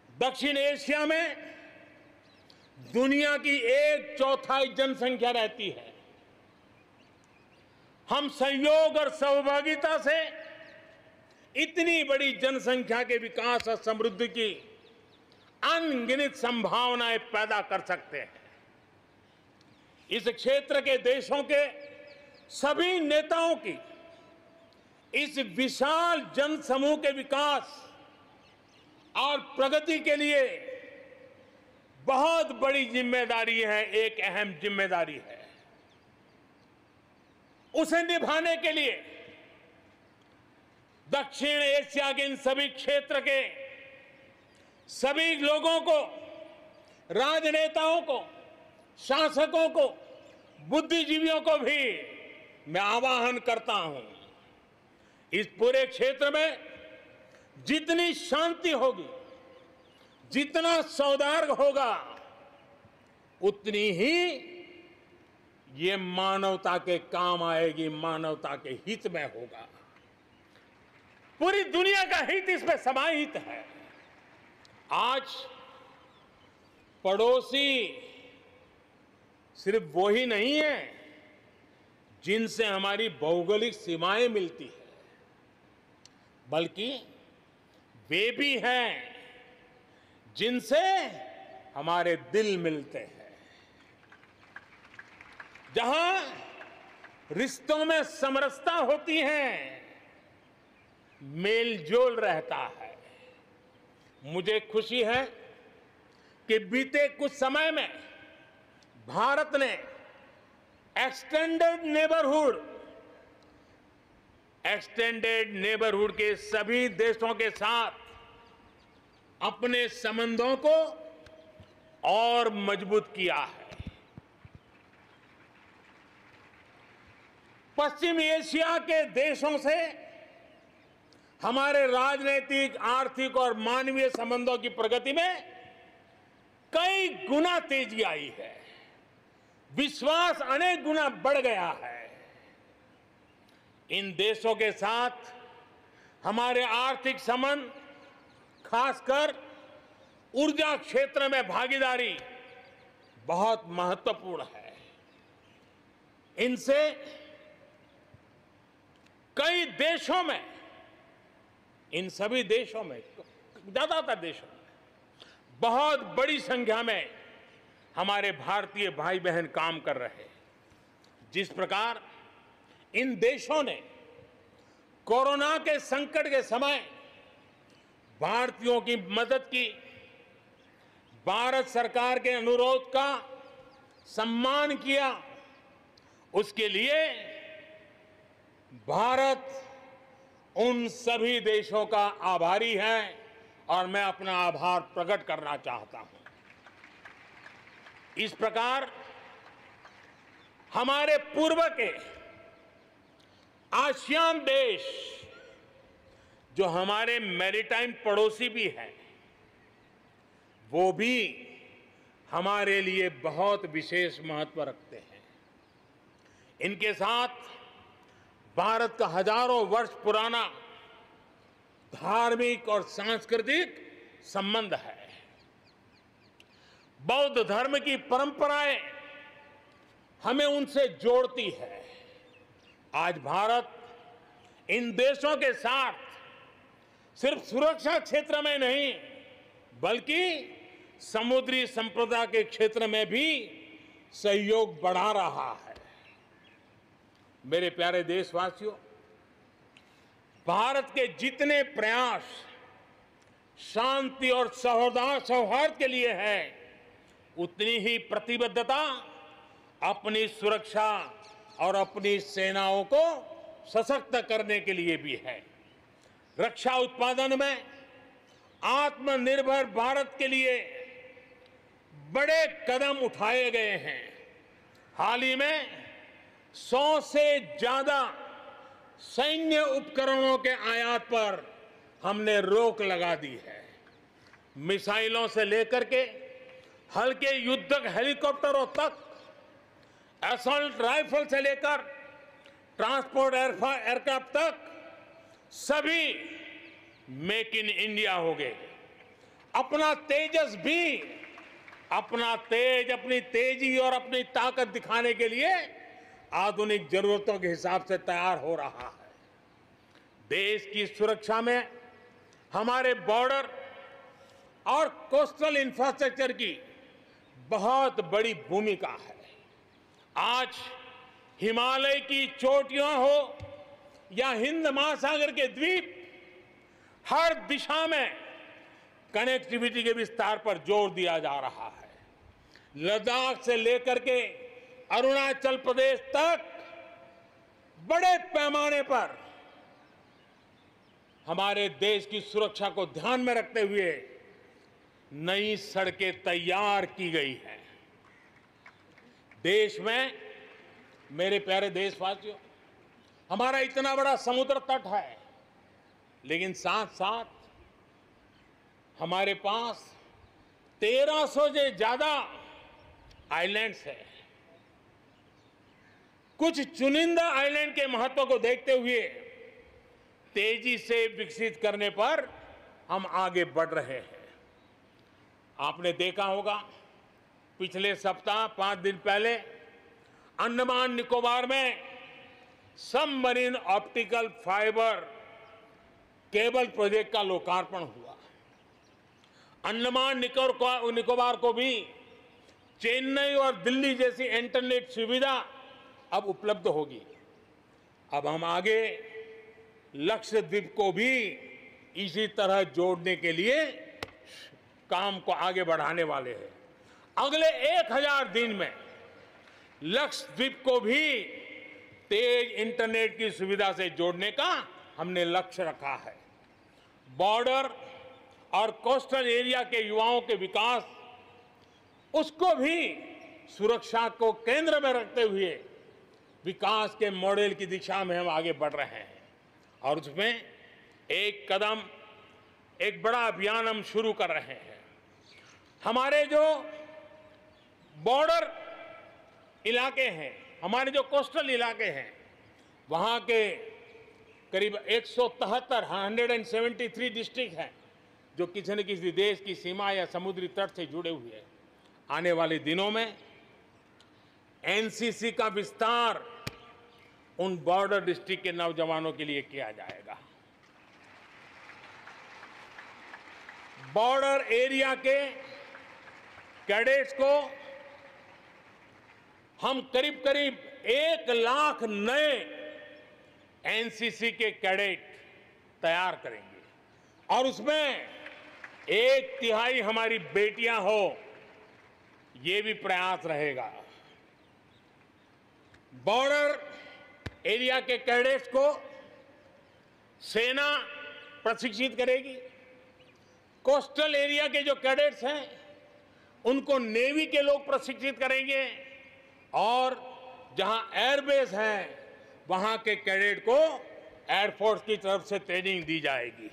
दक्षिण एशिया में दुनिया की 1/4 जनसंख्या रहती है। हम सहयोग और सहभागिता से इतनी बड़ी जनसंख्या के विकास और समृद्धि की अनगिनत संभावनाएं पैदा कर सकते हैं। इस क्षेत्र के देशों के सभी नेताओं की इस विशाल जनसमूह के विकास और प्रगति के लिए बहुत बड़ी जिम्मेदारी है, एक अहम जिम्मेदारी है। उसे निभाने के लिए दक्षिण एशिया के इन सभी क्षेत्र के सभी लोगों को, राजनेताओं को, शासकों को, बुद्धिजीवियों को भी मैं आह्वान करता हूं, इस पूरे क्षेत्र में जितनी शांति होगी, जितना सौहार्द होगा, उतनी ही ये मानवता के काम आएगी, मानवता के हित में होगा। पूरी दुनिया का हित इसमें समाहित है। आज पड़ोसी सिर्फ वो ही नहीं है जिनसे हमारी भौगोलिक सीमाएं मिलती है, बल्कि वे भी हैं जिनसे हमारे दिल मिलते हैं। जहां रिश्तों में समरसता होती है, मेलजोल रहता है। मुझे खुशी है कि बीते कुछ समय में भारत ने एक्सटेंडेड नेबरहुड के सभी देशों के साथ अपने संबंधों को और मजबूत किया है। पश्चिम एशिया के देशों से हमारे राजनीतिक, आर्थिक और मानवीय संबंधों की प्रगति में कई गुना तेजी आई है। विश्वास अनेक गुना बढ़ गया है। इन देशों के साथ हमारे आर्थिक संबंध, खासकर ऊर्जा क्षेत्र में भागीदारी बहुत महत्वपूर्ण है। इनसे कई देशों में, इन सभी देशों में, ज्यादातर देशों में बहुत बड़ी संख्या में हमारे भारतीय भाई बहन काम कर रहे हैं। जिस प्रकार इन देशों ने कोरोना के संकट के समय भारतीयों की मदद की, भारत सरकार के अनुरोध का सम्मान किया, उसके लिए भारत उन सभी देशों का आभारी है और मैं अपना आभार प्रकट करना चाहता हूं। इस प्रकार हमारे पूर्व के आसियान देश, जो हमारे मैरीटाइम पड़ोसी भी हैं, वो भी हमारे लिए बहुत विशेष महत्व रखते हैं। इनके साथ भारत का हजारों वर्ष पुराना धार्मिक और सांस्कृतिक संबंध है। बौद्ध धर्म की परंपराएं हमें उनसे जोड़ती है। आज भारत इन देशों के साथ सिर्फ सुरक्षा क्षेत्र में नहीं, बल्कि समुद्री संपदा के क्षेत्र में भी सहयोग बढ़ा रहा है। मेरे प्यारे देशवासियों, भारत के जितने प्रयास शांति और सौहार्द के लिए है, उतनी ही प्रतिबद्धता अपनी सुरक्षा और अपनी सेनाओं को सशक्त करने के लिए भी है। रक्षा उत्पादन में आत्मनिर्भर भारत के लिए बड़े कदम उठाए गए हैं। हाल ही में 100 से ज्यादा सैन्य उपकरणों के आयात पर हमने रोक लगा दी है। मिसाइलों से लेकर के हल्के युद्धक हेलीकॉप्टरों तक, असॉल्ट राइफल से लेकर ट्रांसपोर्ट एयरक्राफ्ट तक, सभी मेक इन इंडिया हो गए। अपना तेजस भी अपनी तेजी और अपनी ताकत दिखाने के लिए आधुनिक जरूरतों के हिसाब से तैयार हो रहा है। देश की सुरक्षा में हमारे बॉर्डर और कोस्टल इंफ्रास्ट्रक्चर की बहुत बड़ी भूमिका है। आज हिमालय की चोटियां हो या हिंद महासागर के द्वीप, हर दिशा में कनेक्टिविटी के विस्तार पर जोर दिया जा रहा है। लद्दाख से लेकर के अरुणाचल प्रदेश तक बड़े पैमाने पर हमारे देश की सुरक्षा को ध्यान में रखते हुए नई सड़कें तैयार की गई हैं। देश में, मेरे प्यारे देशवासियों, हमारा इतना बड़ा समुद्र तट है, लेकिन साथ साथ हमारे पास 1300 से ज्यादा आइलैंड्स है। कुछ चुनिंदा आइलैंड के महत्व को देखते हुए तेजी से विकसित करने पर हम आगे बढ़ रहे हैं। आपने देखा होगा, पिछले सप्ताह 5 दिन पहले अंडमान निकोबार में submarine optical fibre cable project का लोकार्पण हुआ। अंडमान निकोबार को भी चेन्नई और दिल्ली जैसी इंटरनेट सुविधा अब उपलब्ध होगी। अब हम आगे लक्षद्वीप को भी इसी तरह जोड़ने के लिए काम को आगे बढ़ाने वाले हैं। अगले 1000 दिन में लक्षद्वीप को भी तेज इंटरनेट की सुविधा से जोड़ने का हमने लक्ष्य रखा है। बॉर्डर और कोस्टल एरिया के युवाओं के विकास, उसको भी सुरक्षा को केंद्र में रखते हुए विकास के मॉडल की दिशा में हम आगे बढ़ रहे हैं। और उसमें एक कदम, एक बड़ा अभियान हम शुरू कर रहे हैं। हमारे जो बॉर्डर इलाके हैं, हमारे जो कोस्टल इलाके हैं, वहाँ के करीब 173 डिस्ट्रिक्ट हैं जो किसी न किसी देश की सीमा या समुद्री तट से जुड़े हुए हैं। आने वाले दिनों में एनसीसी का विस्तार उन बॉर्डर डिस्ट्रिक्ट के नौजवानों के लिए किया जाएगा। बॉर्डर एरिया के कैडेट्स को हम करीब करीब 1 लाख नए एनसीसी के कैडेट तैयार करेंगे और उसमें 1/3 हमारी बेटियां हो, ये भी प्रयास रहेगा। बॉर्डर एरिया के कैडेट्स को सेना प्रशिक्षित करेगी। कोस्टल एरिया के जो कैडेट्स हैं उनको नेवी के लोग प्रशिक्षित करेंगे और जहां एयरबेस है वहां के कैडेट को एयरफोर्स की तरफ से ट्रेनिंग दी जाएगी।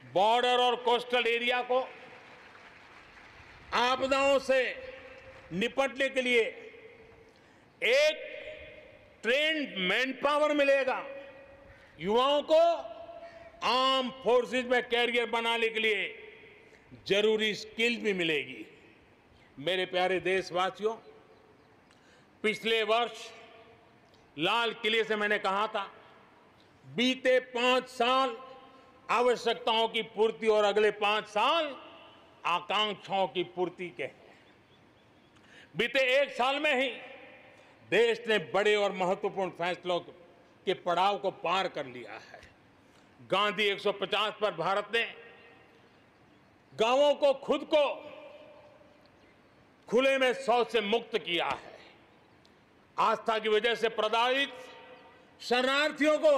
बॉर्डर और कोस्टल एरिया को आपदाओं से निपटने के लिए एक ट्रेन्ड मैन पावर मिलेगा। युवाओं को आर्म फोर्सेस में कैरियर बनाने के लिए जरूरी स्किल भी मिलेगी। मेरे प्यारे देशवासियों, पिछले वर्ष लाल किले से मैंने कहा था, बीते 5 साल आवश्यकताओं की पूर्ति और अगले 5 साल आकांक्षाओं की पूर्ति के हैं। बीते 1 साल में ही देश ने बड़े और महत्वपूर्ण फैसलों के पड़ाव को पार कर लिया है। गांधी 150 पर भारत ने गांवों को खुद को खुले में शौच से मुक्त किया है। आस्था की वजह से प्रताड़ित शरणार्थियों को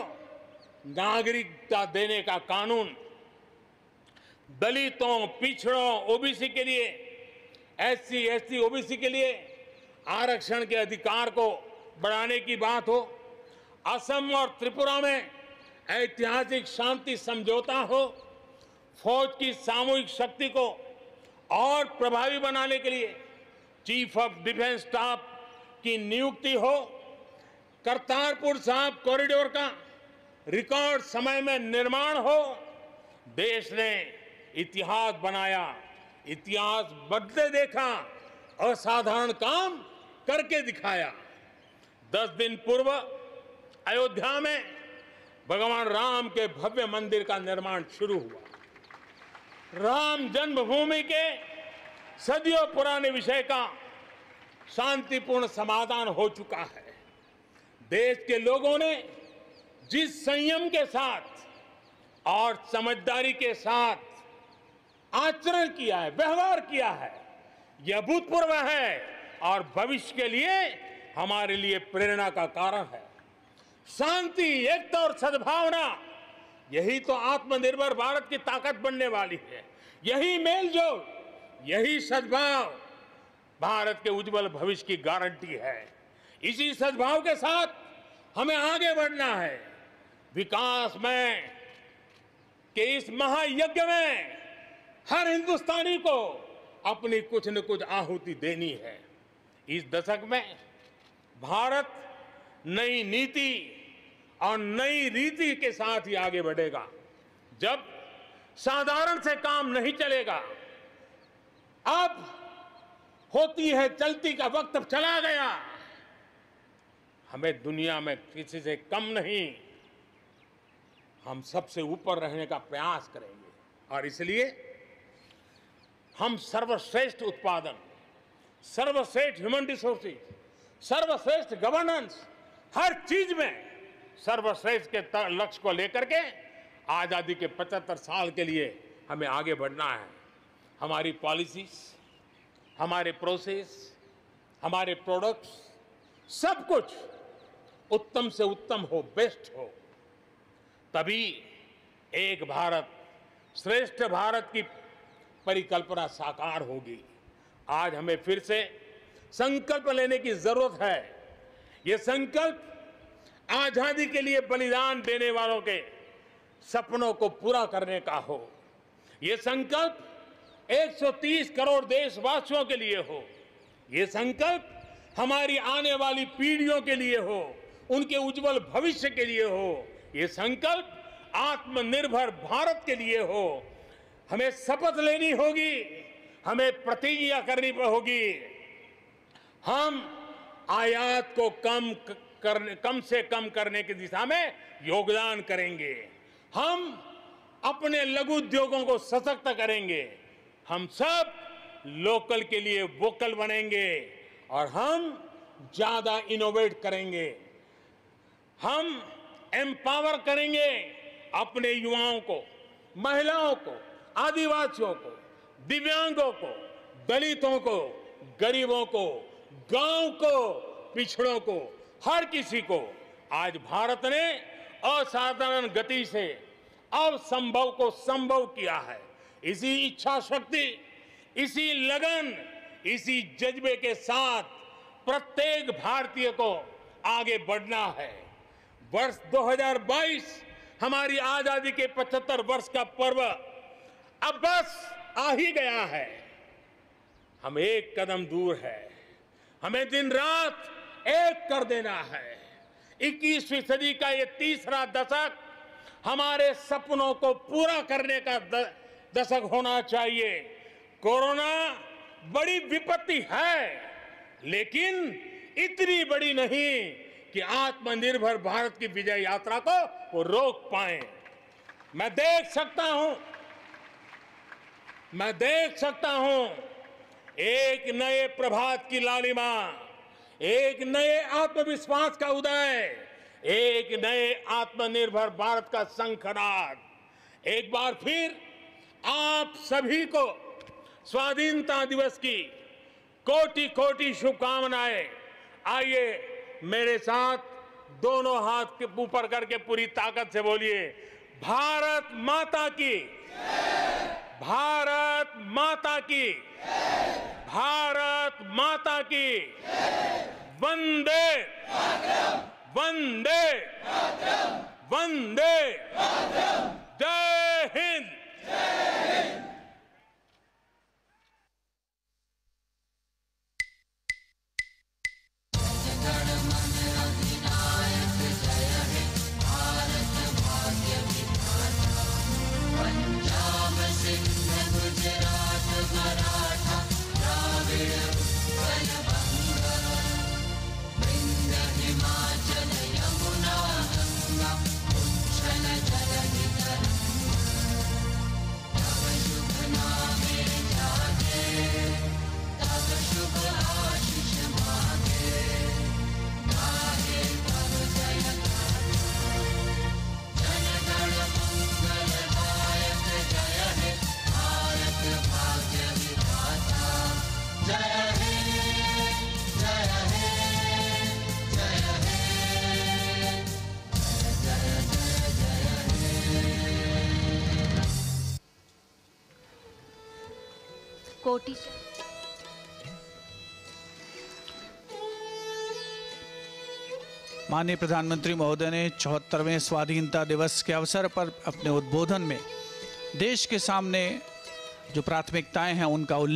नागरिकता देने का कानून, दलितों, पिछड़ों, ओबीसी के लिए, एससी, एसटी, ओबीसी के लिए आरक्षण के अधिकार को बढ़ाने की बात हो, असम और त्रिपुरा में ऐतिहासिक शांति समझौता हो, फौज की सामूहिक शक्ति को और प्रभावी बनाने के लिए चीफ ऑफ डिफेंस स्टाफ की नियुक्ति हो, करतारपुर साहिब कॉरिडोर का रिकॉर्ड समय में निर्माण हो। देश ने इतिहास बनाया, इतिहास बदले देखा, असाधारण काम करके दिखाया। 10 दिन पूर्व अयोध्या में भगवान राम के भव्य मंदिर का निर्माण शुरू हुआ। राम जन्मभूमि के सदियों पुराने विषय का शांतिपूर्ण समाधान हो चुका है। देश के लोगों ने जिस संयम के साथ और समझदारी के साथ आचरण किया है, व्यवहार किया है, यह अभूतपूर्व है और भविष्य के लिए हमारे लिए प्रेरणा का कारण है। शांति, एकता और सद्भावना, यही तो आत्मनिर्भर भारत की ताकत बनने वाली है। यही मेलजोल, यही सद्भाव भारत के उज्जवल भविष्य की गारंटी है। इसी सद्भाव के साथ हमें आगे बढ़ना है। विकास में के इस महायज्ञ में हर हिंदुस्तानी को अपनी कुछ न कुछ आहुति देनी है। इस दशक में भारत नई नीति और नई रीति के साथ ही आगे बढ़ेगा। जब साधारण से काम नहीं चलेगा, अब होती है चलती का वक्त चला गया। हमें दुनिया में किसी से कम नहीं, हम सबसे ऊपर रहने का प्रयास करेंगे और इसलिए हम सर्वश्रेष्ठ उत्पादन, सर्वश्रेष्ठ ह्यूमन रिसोर्सेज, सर्वश्रेष्ठ गवर्नेंस, हर चीज में सर्वश्रेष्ठ के लक्ष्य को लेकर के आजादी के 75 साल के लिए हमें आगे बढ़ना है। हमारी पॉलिसीज, हमारे प्रोसेस, हमारे प्रोडक्ट्स, सब कुछ उत्तम से उत्तम हो, बेस्ट हो, तभी एक भारत श्रेष्ठ भारत की परिकल्पना साकार होगी। आज हमें फिर से संकल्प लेने की जरूरत है। ये संकल्प आजादी के लिए बलिदान देने वालों के सपनों को पूरा करने का हो। ये संकल्प 130 करोड़ देशवासियों के लिए हो। ये संकल्प हमारी आने वाली पीढ़ियों के लिए हो, उनके उज्जवल भविष्य के लिए हो। ये संकल्प आत्मनिर्भर भारत के लिए हो। हमें शपथ लेनी होगी, हमें प्रतिज्ञा करनी होगी। हम आयात को कम कम से कम करने की दिशा में योगदान करेंगे। हम अपने लघु उद्योगों को सशक्त करेंगे। हम सब लोकल के लिए वोकल बनेंगे और हम ज्यादा इनोवेट करेंगे। हम एम्पावर करेंगे अपने युवाओं को, महिलाओं को, आदिवासियों को, दिव्यांगों को, दलितों को, गरीबों को, गांव को, पिछड़ों को, हर किसी को। आज भारत ने असाधारण गति से असंभव को संभव किया है। इसी इच्छा शक्ति, इसी लगन, इसी जज्बे के साथ प्रत्येक भारतीय को आगे बढ़ना है। वर्ष 2022 हमारी आजादी के 75 वर्ष का पर्व अब बस आ ही गया है। हम एक कदम दूर है। हमें दिन रात एक कर देना है। 21वीं सदी का ये तीसरा दशक हमारे सपनों को पूरा करने का दशक होना चाहिए। कोरोना बड़ी विपत्ति है, लेकिन इतनी बड़ी नहीं कि आत्मनिर्भर भारत की विजय यात्रा को वो रोक पाए। मैं देख सकता हूं एक नए प्रभात की लालिमा, एक नए आत्मविश्वास का उदय, एक नए आत्मनिर्भर भारत का शंखनाद। एक बार फिर आप सभी को स्वाधीनता दिवस की कोटि कोटि शुभकामनाएं। आइए मेरे साथ दोनों हाथ के ऊपर करके पूरी ताकत से बोलिए, भारत माता की, भारत माता की, भारत माता की, वंदे वंदे वंदे, जय हिंद। कोटि माननीय प्रधानमंत्री महोदय ने 74वें स्वाधीनता दिवस के अवसर पर अपने उद्बोधन में देश के सामने जो प्राथमिकताएं हैं उनका उल्लेख